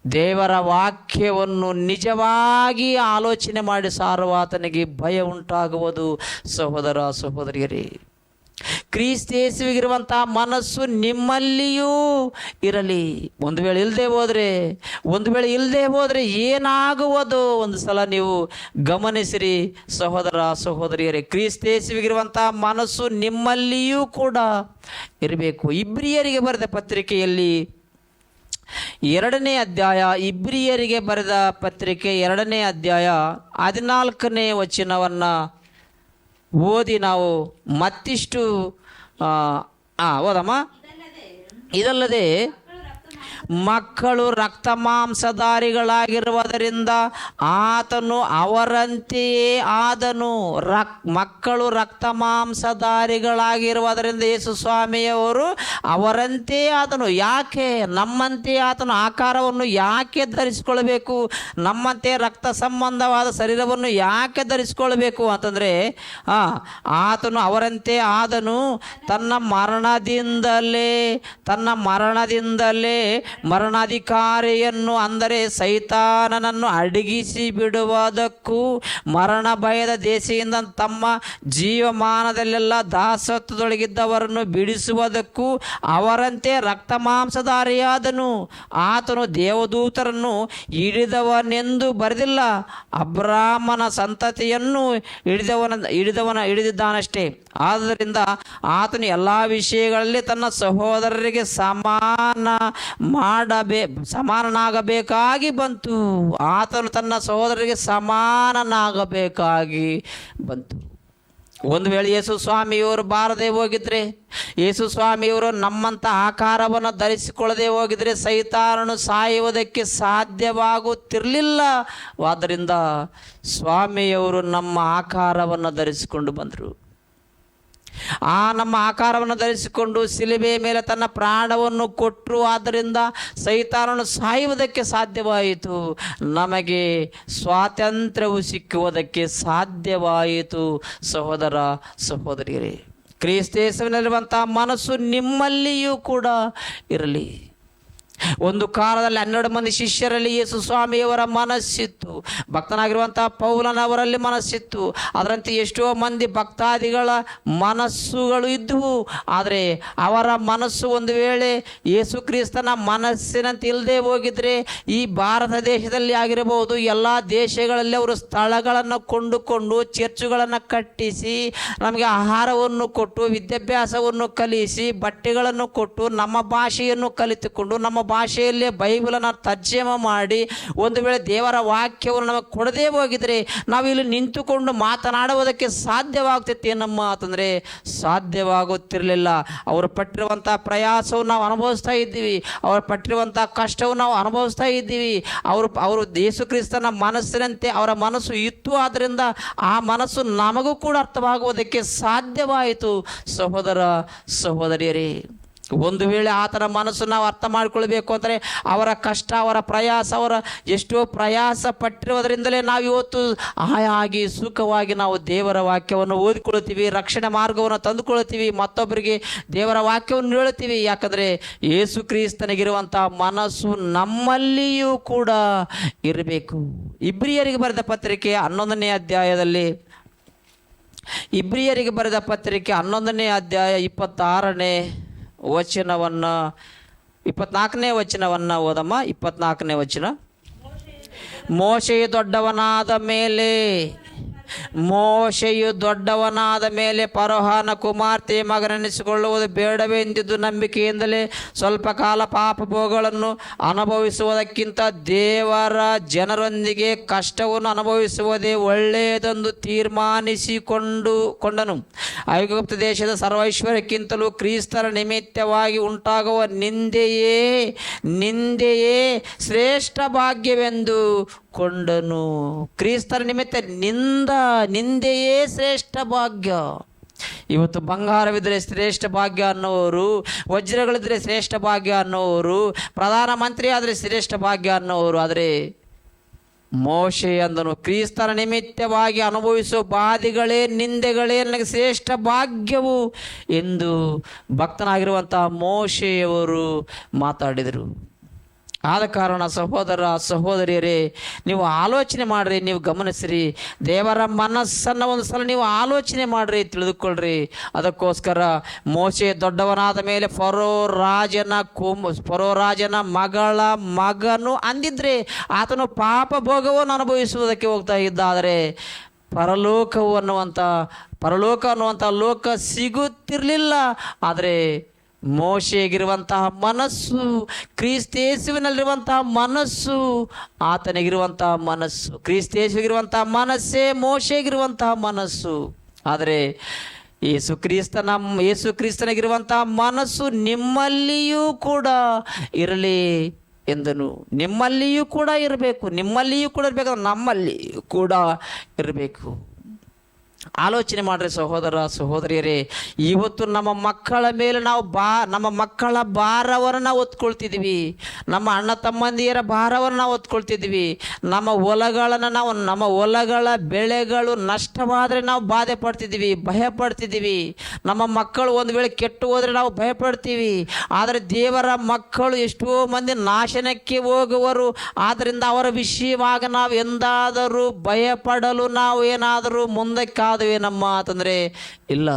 ದೇವರ ವಾಕ್ಯವನ್ನು ನಿಜವಾಗಿ ಆಲೋಚನೆ ಮಾಡಿ ಸಾರುವ ಆತನಿಗೆ ಭಯ ಉಂಟಾಗುವುದು. ಸಹೋದರ ಸಹೋದರಿಯರೇ, ಕ್ರಿಸ್ತೇಸುವಿಗಿರುವಂಥ ಮನಸ್ಸು ನಿಮ್ಮಲ್ಲಿಯೂ ಇರಲಿ. ಒಂದು ವೇಳೆ ಇಲ್ಲದೆ ಹೋದರೆ ಏನಾಗುವುದು? ಒಂದು ಸಲ ನೀವು ಗಮನಿಸಿರಿ ಸಹೋದರ ಸಹೋದರಿಯರೇ. ಕ್ರಿಸ್ತೇಸುವಿಗಿರುವಂಥ ಮನಸ್ಸು ನಿಮ್ಮಲ್ಲಿಯೂ ಕೂಡ ಇರಬೇಕು. ಇಬ್ರಿಯರಿಗೆ ಬರೆದ ಪತ್ರಿಕೆಯಲ್ಲಿ 2ನೇ ಅಧ್ಯಾಯ, ಇಬ್ರಿಯರಿಗೆ ಬರೆದ ಪತ್ರಿಕೆ 2ನೇ ಅಧ್ಯಾಯ 14ನೇ ವಚನವನ್ನು ಓದಿ ನಾವು ಮತ್ತಿಷ್ಟು ಓದಮ್ಮ. ಇದಲ್ಲದೆ ಮಕ್ಕಳು ರಕ್ತ ಮಾಂಸಧಾರಿಗಳಾಗಿರುವುದರಿಂದ ಆತನು ಅವರಂತೆಯೇ ಆದನು. ಮಕ್ಕಳು ರಕ್ತ ಮಾಂಸಧಾರಿಗಳಾಗಿರುವುದರಿಂದ ಯೇಸು ಸ್ವಾಮಿಯವರು ಅವರಂತೆಯೇ ಆದನು. ಯಾಕೆ ನಮ್ಮಂತೆ ಆತನು ಆಕಾರವನ್ನು ಯಾಕೆ ಧರಿಸಿಕೊಳ್ಬೇಕು? ನಮ್ಮಂತೆ ರಕ್ತ ಸಂಬಂಧವಾದ ಶರೀರವನ್ನು ಯಾಕೆ ಧರಿಸಿಕೊಳ್ಬೇಕು ಅಂತಂದರೆ, ಆತನು ಅವರಂತೆ ಆದನು. ತನ್ನ ಮರಣದಿಂದಲೇ ಮರಣಾಧಿಕಾರಿಯನ್ನು, ಅಂದರೆ ಸೈತಾನನನ್ನು ಅಡಗಿಸಿ ಬಿಡುವುದಕ್ಕೂ ಮರಣ ಭಯದ ದೆಸೆಯಿಂದ ತಮ್ಮ ಜೀವಮಾನದಲ್ಲೆಲ್ಲ ದಾಸತ್ವದೊಳಗಿದ್ದವರನ್ನು ಬಿಡಿಸುವುದಕ್ಕೂ ಅವರಂತೆ ರಕ್ತ ಮಾಂಸಧಾರಿಯಾದನು. ಆತನು ದೇವದೂತರನ್ನು ಹಿಡಿದವನೆಂದು ಬರೆದಿಲ್ಲ, ಅಬ್ರಾಮನ ಸಂತತಿಯನ್ನು ಹಿಡಿದಿದ್ದಾನಷ್ಟೇ. ಆದ್ದರಿಂದ ಆತನು ಎಲ್ಲ ವಿಷಯಗಳಲ್ಲಿ ತನ್ನ ಸಹೋದರರಿಗೆ ಸಮಾನನಾಗಬೇಕಾಗಿ ಬಂತು. ಆತನು ತನ್ನ ಸಹೋದರರಿಗೆ ಸಮಾನನಾಗಬೇಕಾಗಿ ಬಂತು. ಒಂದು ವೇಳೆ ಯೇಸು ಸ್ವಾಮಿಯವರು ಬಾರದೆ ಹೋಗಿದ್ರೆ, ಯೇಸು ಸ್ವಾಮಿಯವರು ನಮ್ಮಂಥ ಆಕಾರವನ್ನು ಧರಿಸಿಕೊಳ್ಳದೆ ಹೋಗಿದ್ರೆ ಸೈತಾನನು ಸಾಯುವುದಕ್ಕೆ ಸಾಧ್ಯವಾಗುತ್ತಿರಲಿಲ್ಲ. ಆದ್ದರಿಂದ ಸ್ವಾಮಿಯವರು ನಮ್ಮ ಆಕಾರವನ್ನು ಧರಿಸಿಕೊಂಡು ಬಂದರು. ಆ ನಮ್ಮ ಆಕಾರವನ್ನು ಧರಿಸಿಕೊಂಡು ಶಿಲುಬೆಯ ಮೇಲೆ ತನ್ನ ಪ್ರಾಣವನ್ನು ಕೊಟ್ಟರು. ಆದ್ದರಿಂದ ಸೈತಾನನು ಸಾಯುವುದಕ್ಕೆ ಸಾಧ್ಯವಾಯಿತು, ನಮಗೆ ಸ್ವಾತಂತ್ರ್ಯವು ಸಿಕ್ಕುವುದಕ್ಕೆ ಸಾಧ್ಯವಾಯಿತು. ಸಹೋದರ ಸಹೋದರಿಯರೇ, ಕ್ರಿಸ್ತೇಸುವಿನಲ್ಲಿರುವಂಥ ಮನಸ್ಸು ನಿಮ್ಮಲ್ಲಿಯೂ ಕೂಡ ಇರಲಿ. ಒಂದು ಕಾಲದಲ್ಲಿ 12 ಮಂದಿ ಶಿಷ್ಯರಲ್ಲಿ ಯೇಸು ಸ್ವಾಮಿಯವರ ಮನಸ್ಸಿತ್ತು, ಭಕ್ತನಾಗಿರುವಂಥ ಪೌಲನವರಲ್ಲಿ ಮನಸ್ಸಿತ್ತು. ಅದರಂತೆ ಎಷ್ಟೋ ಮಂದಿ ಭಕ್ತಾದಿಗಳ ಮನಸ್ಸುಗಳು ಇದ್ದವು. ಆದರೆ ಅವರ ಮನಸ್ಸು ಒಂದು ವೇಳೆ ಯೇಸು ಕ್ರಿಸ್ತನ ಮನಸ್ಸಿನಂತೆ ಇಲ್ಲದೆ ಹೋಗಿದ್ರೆ ಈ ಭಾರತ ದೇಶದಲ್ಲಿ ಆಗಿರಬಹುದು, ಎಲ್ಲ ದೇಶಗಳಲ್ಲಿ ಅವರು ಸ್ಥಳಗಳನ್ನು ಕೊಂಡುಕೊಂಡು ಚರ್ಚುಗಳನ್ನು ಕಟ್ಟಿಸಿ ನಮಗೆ ಆಹಾರವನ್ನು ಕೊಟ್ಟು ವಿದ್ಯಾಭ್ಯಾಸವನ್ನು ಕಲಿಸಿ ಬಟ್ಟೆಗಳನ್ನು ಕೊಟ್ಟು ನಮ್ಮ ಭಾಷೆಯನ್ನು ಕಲಿತುಕೊಂಡು ನಮ್ಮ ಭಾಷೆಯಲ್ಲೇ ಬೈಬಲನ್ನು ತರ್ಜಮೆ ಮಾಡಿ ಒಂದು ವೇಳೆ ದೇವರ ವಾಕ್ಯವನ್ನು ನಮಗೆ ಕೊಡದೇ ಹೋಗಿದರೆ ನಾವು ಇಲ್ಲಿ ನಿಂತುಕೊಂಡು ಮಾತನಾಡುವುದಕ್ಕೆ ಸಾಧ್ಯವಾಗ್ತೈತಿ ನಮ್ಮ ಅಂತಂದರೆ ಸಾಧ್ಯವಾಗುತ್ತಿರಲಿಲ್ಲ. ಅವರು ಪಟ್ಟಿರುವಂಥ ಪ್ರಯಾಸವನ್ನು ನಾವು ಅನುಭವಿಸ್ತಾ ಇದ್ದೀವಿ, ಅವರು ಪಟ್ಟಿರುವಂಥ ಕಷ್ಟವನ್ನು ನಾವು ಅನುಭವಿಸ್ತಾ ಇದ್ದೀವಿ. ಅವರು ಯೇಸು ಕ್ರಿಸ್ತನ ಮನಸ್ಸಿನಂತೆ ಅವರ ಮನಸ್ಸು ಇತ್ತು, ಆದ್ದರಿಂದ ಆ ಮನಸ್ಸು ನಮಗೂ ಕೂಡ ಅರ್ಥವಾಗುವುದಕ್ಕೆ ಸಾಧ್ಯವಾಯಿತು. ಸಹೋದರ ಸಹೋದರಿಯರೇ, ಒಂದು ವೇಳೆ ಆತನ ಮನಸ್ಸು ನಾವು ಅರ್ಥ ಮಾಡಿಕೊಳ್ಬೇಕು ಅಂದರೆ ಅವರ ಕಷ್ಟ, ಅವರ ಪ್ರಯಾಸ, ಅವರ ಎಷ್ಟೋ ಪ್ರಯಾಸ ಪಟ್ಟಿರುವುದರಿಂದಲೇ ನಾವು ಇವತ್ತು ಹಾಯಾಗಿ ಸುಖವಾಗಿ ನಾವು ದೇವರ ವಾಕ್ಯವನ್ನು ಓದಿಕೊಳ್ತೀವಿ, ರಕ್ಷಣೆ ಮಾರ್ಗವನ್ನು ತಂದುಕೊಳ್ತೀವಿ, ಮತ್ತೊಬ್ಬರಿಗೆ ದೇವರ ವಾಕ್ಯವನ್ನು ಹೇಳ್ತೀವಿ. ಯಾಕಂದರೆ ಯೇಸು ಕ್ರಿಸ್ತನಿಗಿರುವಂಥ ಮನಸ್ಸು ನಮ್ಮಲ್ಲಿಯೂ ಕೂಡ ಇರಬೇಕು. ಇಬ್ರಿಯರಿಗೆ ಬರೆದ ಪತ್ರಿಕೆ 11ನೇ ಅಧ್ಯಾಯದಲ್ಲಿ, ಇಬ್ರಿಯರಿಗೆ ಬರೆದ ಪತ್ರಿಕೆ 11ನೇ ಅಧ್ಯಾಯ 26ನೇ ವಚನವನ್ನು 24ನೇ ವಚನವನ್ನು ಓದಮ್ಮ. 24ನೇ ವಚನ. ಮೋಶೆಯು ದೊಡ್ಡವನಾದ ಮೇಲೆ ಫರೋಹನ ಕುಮಾರ್ತೆ ಮಗನೆನಿಸಿಕೊಳ್ಳುವುದು ಬೇಡವೆಂದಿದ್ದು ನಂಬಿಕೆಯಿಂದಲೇ ಸ್ವಲ್ಪ ಕಾಲ ಪಾಪ ಭೋಗಗಳನ್ನು ಅನುಭವಿಸುವುದಕ್ಕಿಂತ ದೇವರ ಜನರೊಂದಿಗೆ ಕಷ್ಟವನ್ನು ಅನುಭವಿಸುವುದೇ ಒಳ್ಳೆಯದೆಂದು ತೀರ್ಮಾನಿಸಿಕೊಂಡನು. ಐಗುಪ್ತ ದೇಶದ ಸರ್ವೈಶ್ವರ್ಯಕ್ಕಿಂತಲೂ ಕ್ರಿಸ್ತರ ನಿಮಿತ್ತವಾಗಿ ಉಂಟಾಗುವ ನಿಂದೆಯೇ ಶ್ರೇಷ್ಠ ಭಾಗ್ಯವೆಂದು ಕೊಂಡನು. ಕ್ರಿಸ್ತರ ನಿಮಿತ್ತ ನಿಂದೆಯೇ ಶ್ರೇಷ್ಠ ಭಾಗ್ಯ. ಇವತ್ತು ಬಂಗಾರವಿದ್ದರೆ ಶ್ರೇಷ್ಠ ಭಾಗ್ಯ ಅನ್ನೋರು, ವಜ್ರಗಳಿದ್ರೆ ಶ್ರೇಷ್ಠ ಭಾಗ್ಯ ಅನ್ನೋರು, ಪ್ರಧಾನಮಂತ್ರಿ ಆದರೆ ಶ್ರೇಷ್ಠ ಭಾಗ್ಯ ಅನ್ನೋರು. ಆದರೆ ಮೋಶೆ ಅಂದನು, ಕ್ರಿಸ್ತರ ನಿಮಿತ್ತವಾಗಿ ಅನುಭವಿಸುವ ಬಾಧೆಗಳೇ ನಿಂದೆಗಳೇ ನನಗೆ ಶ್ರೇಷ್ಠ ಭಾಗ್ಯವು ಎಂದು ಭಕ್ತನಾಗಿರುವಂಥ ಮೋಶೆಯವರು ಮಾತಾಡಿದರು. ಆದ ಕಾರಣ ಸಹೋದರ ಸಹೋದರಿಯರೇ, ನೀವು ಆಲೋಚನೆ ಮಾಡಿರಿ, ನೀವು ಗಮನಿಸಿರಿ, ದೇವರ ಮನಸ್ಸನ್ನು ಒಂದು ಸಲ ನೀವು ಆಲೋಚನೆ ಮಾಡಿರಿ, ತಿಳಿದುಕೊಳ್ಳ್ರಿ. ಅದಕ್ಕೋಸ್ಕರ ಮೋಶೆ ದೊಡ್ಡವನಾದ ಮೇಲೆ ಫರೋ ರಾಜನ ಮಗನು ಅಂದಿದ್ರೆ ಆತನು ಪಾಪ ಭೋಗವನ್ನು ಅನುಭವಿಸುವುದಕ್ಕೆ ಹೋಗ್ತಾ ಇದ್ದ. ಆದರೆ ಪರಲೋಕ ಅನ್ನುವಂಥ ಲೋಕ ಸಿಗುತ್ತಿರಲಿಲ್ಲ. ಆದರೆ ಮೋಶೆಗಿರುವಂತಹ ಮನಸ್ಸು, ಕ್ರಿಸ್ತೇಸುವಿನಲ್ಲಿರುವಂತಹ ಮನಸ್ಸು, ಆತನಿಗಿರುವಂತಹ ಮನಸ್ಸು, ಕ್ರಿಸ್ತೇಸುವಿಗಿರುವಂತಹ ಮನಸ್ಸೇ ಮೋಶೆಗಿರುವಂತಹ ಮನಸ್ಸು. ಆದರೆ ಯೇಸು ಕ್ರಿಸ್ತನಿಗಿರುವಂತಹ ಮನಸ್ಸು ನಿಮ್ಮಲ್ಲಿಯೂ ಕೂಡ ಇರಲಿ ಎಂದನು. ನಿಮ್ಮಲ್ಲಿಯೂ ಕೂಡ ಇರಬೇಕು, ನಮ್ಮಲ್ಲಿ ಕೂಡ ಇರಬೇಕು. ಆಲೋಚನೆ ಮಾಡ್ರಿ ಸಹೋದರ ಸಹೋದರಿಯರೇ, ಇವತ್ತು ನಮ್ಮ ಮಕ್ಕಳ ಮೇಲೆ ನಾವು ನಮ್ಮ ಮಕ್ಕಳ ಭಾರವನ್ನು ನಾವು ಹೊತ್ಕೊಳ್ತಿದ್ವಿ, ನಮ್ಮ ಅಣ್ಣ ತಮ್ಮಂದಿಯರ ಭಾರವನ್ನು ನಾವು ಹೊತ್ಕೊಳ್ತಿದ್ವಿ. ನಮ್ಮ ಹೊಲಗಳ ಬೆಳೆಗಳು ನಷ್ಟವಾದರೆ ನಾವು ಬಾಧೆ ಪಡ್ತಿದ್ವಿ, ಭಯ ಪಡ್ತಿದ್ದೀವಿ. ನಮ್ಮ ಮಕ್ಕಳು ಒಂದು ವೇಳೆ ಕೆಟ್ಟು ಹೋದರೆ ನಾವು ಭಯಪಡ್ತೀವಿ. ಆದರೆ ದೇವರ ಮಕ್ಕಳು ಎಷ್ಟೋ ಮಂದಿ ನಾಶನಕ್ಕೆ ಹೋಗುವರು. ಆದ್ದರಿಂದ ಅವರ ವಿಷಯವಾಗಿ ನಾವು ಎಂದಾದರೂ ಭಯಪಡಲು ನಾವು ಏನಾದರೂ ಮುಂದಕ್ಕಾದವೇ ನಮ್ಮ ಅಂತಂದರೆ ಇಲ್ಲ,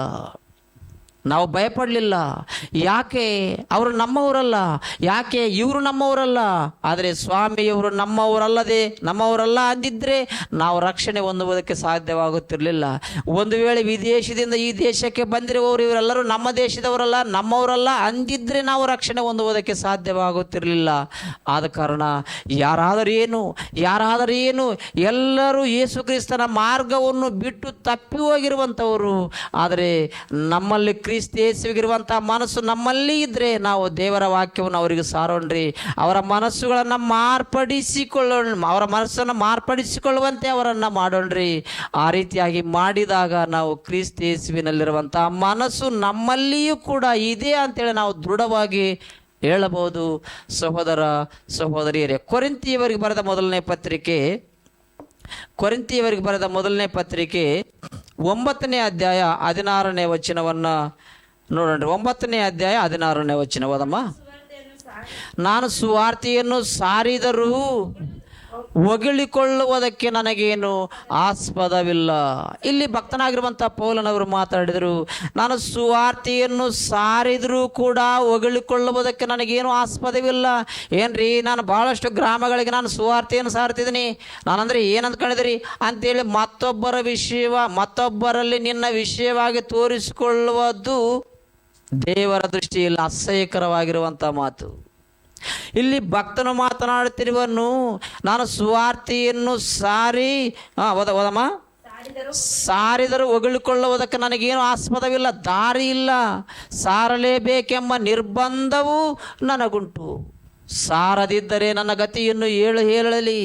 ನಾವು ಭಯಪಡಲಿಲ್ಲ. ಯಾಕೆ? ಅವರು ನಮ್ಮವರಲ್ಲ. ಯಾಕೆ? ಇವರು ನಮ್ಮವರಲ್ಲ. ಆದರೆ ಸ್ವಾಮಿಯವರು ನಮ್ಮವರಲ್ಲ ಅಂದಿದ್ದರೆ ನಾವು ರಕ್ಷಣೆ ಹೊಂದುವುದಕ್ಕೆ ಸಾಧ್ಯವಾಗುತ್ತಿರಲಿಲ್ಲ. ಒಂದು ವೇಳೆ ವಿದೇಶದಿಂದ ಈ ದೇಶಕ್ಕೆ ಬಂದಿರುವವರು ಇವರೆಲ್ಲರೂ ನಮ್ಮ ದೇಶದವರಲ್ಲ, ನಮ್ಮವರಲ್ಲ ಅಂದಿದ್ದರೆ ನಾವು ರಕ್ಷಣೆ ಹೊಂದುವುದಕ್ಕೆ ಸಾಧ್ಯವಾಗುತ್ತಿರಲಿಲ್ಲ. ಆದ ಕಾರಣ ಯಾರಾದರೂ ಏನು ಎಲ್ಲರೂ ಯೇಸು ಕ್ರಿಸ್ತನ ಮಾರ್ಗವನ್ನು ಬಿಟ್ಟು ತಪ್ಪಿ ಹೋಗಿರುವಂಥವರು. ಆದರೆ ನಮ್ಮಲ್ಲಿ ಕ್ರಿಸ್ತ ಯೇಸುವಿಗಿರುವಂಥ ಮನಸ್ಸು ನಮ್ಮಲ್ಲಿ ಇದ್ದರೆ ನಾವು ದೇವರ ವಾಕ್ಯವನ್ನು ಅವರಿಗೆ ಸಾರೋಣ್ರಿ. ಅವರ ಮನಸ್ಸುಗಳನ್ನು ಅವರ ಮನಸ್ಸನ್ನು ಮಾರ್ಪಡಿಸಿಕೊಳ್ಳುವಂತೆ ಅವರನ್ನು ಮಾಡೋಣ್ರಿ. ಆ ರೀತಿಯಾಗಿ ಮಾಡಿದಾಗ ನಾವು ಕ್ರಿಸ್ತ ಯೇಸುವಿನಲ್ಲಿರುವಂಥ ಮನಸ್ಸು ನಮ್ಮಲ್ಲಿಯೂ ಕೂಡ ಇದೆ ಅಂತೇಳಿ ನಾವು ದೃಢವಾಗಿ ಹೇಳಬಹುದು. ಸಹೋದರ ಸಹೋದರಿಯರೇ, ಕೊರಿಂಥಿಯವರಿಗೆ ಬರೆದ ಮೊದಲನೇ ಪತ್ರಿಕೆ 9ನೇ ಅಧ್ಯಾಯ 16ನೇ ವಚನವನ್ನು ನೋಡೋಣ. 9ನೇ ಅಧ್ಯಾಯ 16ನೇ ವಚನ ಓದಮ್ಮ. ನಾನು ಸುವಾರ್ತೆಯನ್ನು ಸಾರಿದರೂ ಹೊಗಳಿಕೊಳ್ಳುವುದಕ್ಕೆ ನನಗೇನು ಆಸ್ಪದವಿಲ್ಲ. ಇಲ್ಲಿ ಭಕ್ತನಾಗಿರುವಂಥ ಪೌಲನವರು ಮಾತಾಡಿದರು, ನಾನು ಸುವಾರ್ತೆಯನ್ನು ಸಾರಿದರೂ ಕೂಡ ಹೊಗಳಿಕೊಳ್ಳುವುದಕ್ಕೆ ನನಗೇನು ಆಸ್ಪದವಿಲ್ಲ. ಏನ್ರಿ, ನಾನು ಭಾಳಷ್ಟು ಗ್ರಾಮಗಳಿಗೆ ನಾನು ಸುವಾರ್ತೆಯನ್ನು ಸಾರ್ತಿದ್ದೀನಿ, ನಾನಂದರೆ ಏನು ಅಂದ್ಕೊಂಡಿದ್ದೀರಿ ಅಂತೇಳಿ ಮತ್ತೊಬ್ಬರಲ್ಲಿ ನಿನ್ನ ವಿಷಯವಾಗಿ ತೋರಿಸಿಕೊಳ್ಳುವುದು ದೇವರ ದೃಷ್ಟಿಯಲ್ಲಿ ಅಸಹ್ಯಕರವಾಗಿರುವಂಥ ಮಾತು. ಇಲ್ಲಿ ಭಕ್ತನು ಮಾತನಾಡುತ್ತಿರುವನು, ನಾನು ಸುವಾರ್ತೆಯನ್ನು ಸಾರಿದರೂ ಹೊಗಳಿಕೊಳ್ಳುವುದಕ್ಕೆ ನನಗೇನು ಆಸ್ಪದವಿಲ್ಲ, ದಾರಿ ಇಲ್ಲ, ಸಾರಲೇಬೇಕೆಂಬ ನಿರ್ಬಂಧವು ನನಗುಂಟು. ಸಾರದಿದ್ದರೆ ನನ್ನ ಗತಿಯನ್ನು ಹೇಳಲಿ,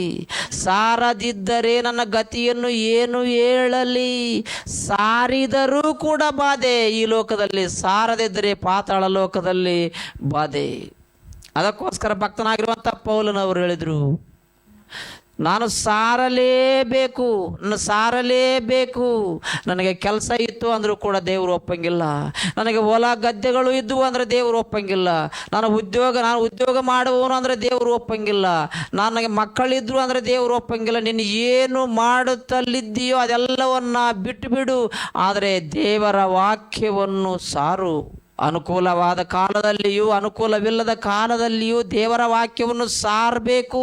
ಸಾರದಿದ್ದರೆ ನನ್ನ ಗತಿಯನ್ನು ಏನು ಹೇಳಲಿ. ಸಾರಿದರೂ ಕೂಡ ಬಾಧೆ ಈ ಲೋಕದಲ್ಲಿ, ಸಾರದಿದ್ದರೆ ಪಾತಾಳ ಲೋಕದಲ್ಲಿ ಬಾಧೆ. ಅದಕ್ಕೋಸ್ಕರ ಭಕ್ತನಾಗಿರುವಂಥ ಪೌಲನವರು ಹೇಳಿದರು, ನಾನು ಸಾರಲೇಬೇಕು. ನನಗೆ ಕೆಲಸ ಇತ್ತು ಅಂದರೂ ಕೂಡ ದೇವರು ಒಪ್ಪಂಗಿಲ್ಲ. ನನಗೆ ಹೊಲ ಗದ್ದೆಗಳು ಇದ್ದವು ಅಂದರೆ ದೇವರು ಒಪ್ಪಂಗಿಲ್ಲ. ನಾನು ಉದ್ಯೋಗ ಮಾಡುವವನು ಅಂದರೆ ದೇವರು ಒಪ್ಪಂಗಿಲ್ಲ. ನನಗೆ ಮಕ್ಕಳಿದ್ರು ಅಂದರೆ ದೇವರು ಒಪ್ಪಂಗಿಲ್ಲ. ನೀನು ಏನು ಮಾಡುತ್ತಲಿದ್ದೀಯೋ ಅದೆಲ್ಲವನ್ನ ಬಿಟ್ಟು ಬಿಡು, ಆದರೆ ದೇವರ ವಾಕ್ಯವನ್ನು ಸಾರು. ಅನುಕೂಲವಾದ ಕಾಲದಲ್ಲಿಯೂ ಅನುಕೂಲವಿಲ್ಲದ ಕಾಲದಲ್ಲಿಯೂ ದೇವರ ವಾಕ್ಯವನ್ನು ಸಾರಬೇಕು.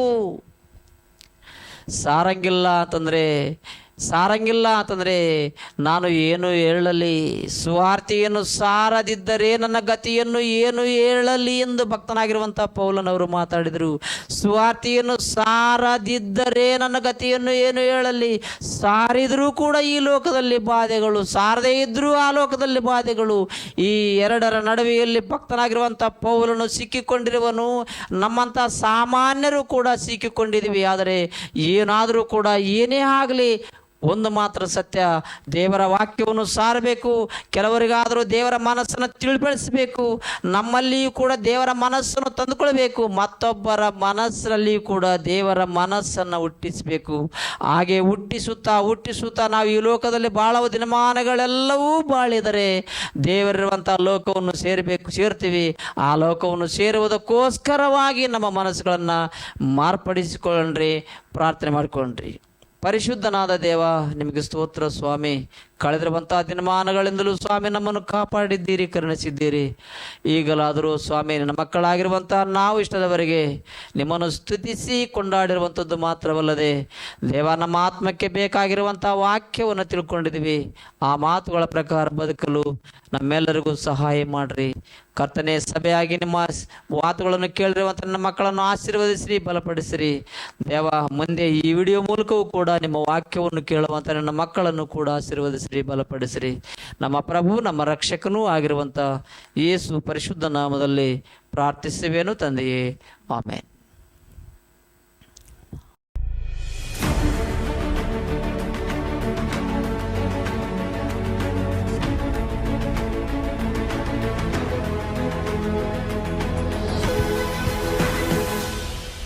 ಸಾರಂಗಿಲ್ಲ ಅಂತಂದರೆ ನಾನು ಏನು ಹೇಳಲಿ, ಸುವಾರ್ತೆಯನ್ನು ಸಾರದಿದ್ದರೆ ನನ್ನ ಗತಿಯನ್ನು ಏನು ಹೇಳಲಿ ಎಂದು ಭಕ್ತನಾಗಿರುವಂಥ ಪೌಲನವರು ಮಾತಾಡಿದರು. ಸುವಾರ್ತೆಯನ್ನು ಸಾರದಿದ್ದರೆ ನನ್ನ ಗತಿಯನ್ನು ಏನು ಹೇಳಲಿ. ಸಾರಿದರೂ ಕೂಡ ಈ ಲೋಕದಲ್ಲಿ ಬಾಧೆಗಳು, ಸಾರದೇ ಇದ್ದರೂ ಆ ಲೋಕದಲ್ಲಿ ಬಾಧೆಗಳು. ಈ ಎರಡರ ನಡುವೆಯಲ್ಲಿ ಭಕ್ತನಾಗಿರುವಂಥ ಪೌಲನು ಸಿಕ್ಕಿಕೊಂಡಿರುವನು. ನಮ್ಮಂಥ ಸಾಮಾನ್ಯರು ಕೂಡ ಸಿಕ್ಕಿಕೊಂಡಿದ್ದೀವಿ. ಆದರೆ ಏನಾದರೂ ಕೂಡ ಏನೇ ಆಗಲಿ, ಒಂದು ಮಾತ್ರ ಸತ್ಯ, ದೇವರ ವಾಕ್ಯವನ್ನು ಸಾರಬೇಕು. ಕೆಲವರಿಗಾದರೂ ದೇವರ ಮನಸ್ಸನ್ನು ತಿಳಿಪಡಿಸಬೇಕು. ನಮ್ಮಲ್ಲಿಯೂ ಕೂಡ ದೇವರ ಮನಸ್ಸನ್ನು ತಂದುಕೊಳ್ಬೇಕು. ಮತ್ತೊಬ್ಬರ ಮನಸ್ಸಿನಲ್ಲಿಯೂ ಕೂಡ ದೇವರ ಮನಸ್ಸನ್ನು ಹುಟ್ಟಿಸಬೇಕು. ಹಾಗೆ ಹುಟ್ಟಿಸುತ್ತಾ ನಾವು ಈ ಲೋಕದಲ್ಲಿ ಬಾಳುವ ದಿನಮಾನಗಳೆಲ್ಲವೂ ಬಾಳಿದರೆ ದೇವರಿರುವಂಥ ಲೋಕವನ್ನು ಸೇರ್ತೀವಿ. ಆ ಲೋಕವನ್ನು ಸೇರುವುದಕ್ಕೋಸ್ಕರವಾಗಿ ನಮ್ಮ ಮನಸ್ಸುಗಳನ್ನು ಮಾರ್ಪಡಿಸಿಕೊಳ್ಳ್ರಿ, ಪ್ರಾರ್ಥನೆ ಮಾಡಿಕೊಳ್ಳ್ರಿ. ಪರಿಶುದ್ಧನಾದ ದೇವ, ನಿಮಗೆ ಸ್ತೋತ್ರ ಸ್ವಾಮಿ. ಕಳೆದಿರುವಂಥ ದಿನಮಾನಗಳಿಂದಲೂ ಸ್ವಾಮಿ ನಮ್ಮನ್ನು ಕಾಪಾಡಿದ್ದೀರಿ, ಕರುಣಿಸಿದ್ದೀರಿ. ಈಗಲಾದರೂ ಸ್ವಾಮಿ ನನ್ನ ಮಕ್ಕಳಾಗಿರುವಂಥ ನಾವು ಇಷ್ಟದವರೆಗೆ ನಿಮ್ಮನ್ನು ಸ್ತುತಿಸಿ ಕೊಂಡಾಡಿರುವಂಥದ್ದು ಮಾತ್ರವಲ್ಲದೆ ದೇವ, ನಮ್ಮ ಆತ್ಮಕ್ಕೆ ಬೇಕಾಗಿರುವಂಥ ವಾಕ್ಯವನ್ನು ತಿಳ್ಕೊಂಡಿದ್ದೀವಿ. ಆ ಮಾತುಗಳ ಪ್ರಕಾರ ಬದುಕಲು ನಮ್ಮೆಲ್ಲರಿಗೂ ಸಹಾಯ ಮಾಡಿರಿ. ಕರ್ತನೆ, ಸಭೆಯಾಗಿ ನಿಮ್ಮ ಮಾತುಗಳನ್ನು ಕೇಳಿರುವಂಥ ನನ್ನ ಮಕ್ಕಳನ್ನು ಆಶೀರ್ವದಿಸಿರಿ, ಬಲಪಡಿಸಿರಿ. ದೇವ, ಮುಂದೆ ಈ ವಿಡಿಯೋ ಮೂಲಕವೂ ಕೂಡ ನಿಮ್ಮ ವಾಕ್ಯವನ್ನು ಕೇಳುವಂಥ ನನ್ನ ಮಕ್ಕಳನ್ನು ಕೂಡ ಆಶೀರ್ವದಿಸಿರಿ, ಬಲಪಡಿಸಿರಿ. ನಮ್ಮ ಪ್ರಭು, ನಮ್ಮ ರಕ್ಷಕನೂ ಆಗಿರುವಂಥ ಯೇಸು ಪರಿಶುದ್ಧ ನಾಮದಲ್ಲಿ ಪ್ರಾರ್ಥಿಸುವೆನು ತಂದೆಯೇ, ಆಮೆನ್.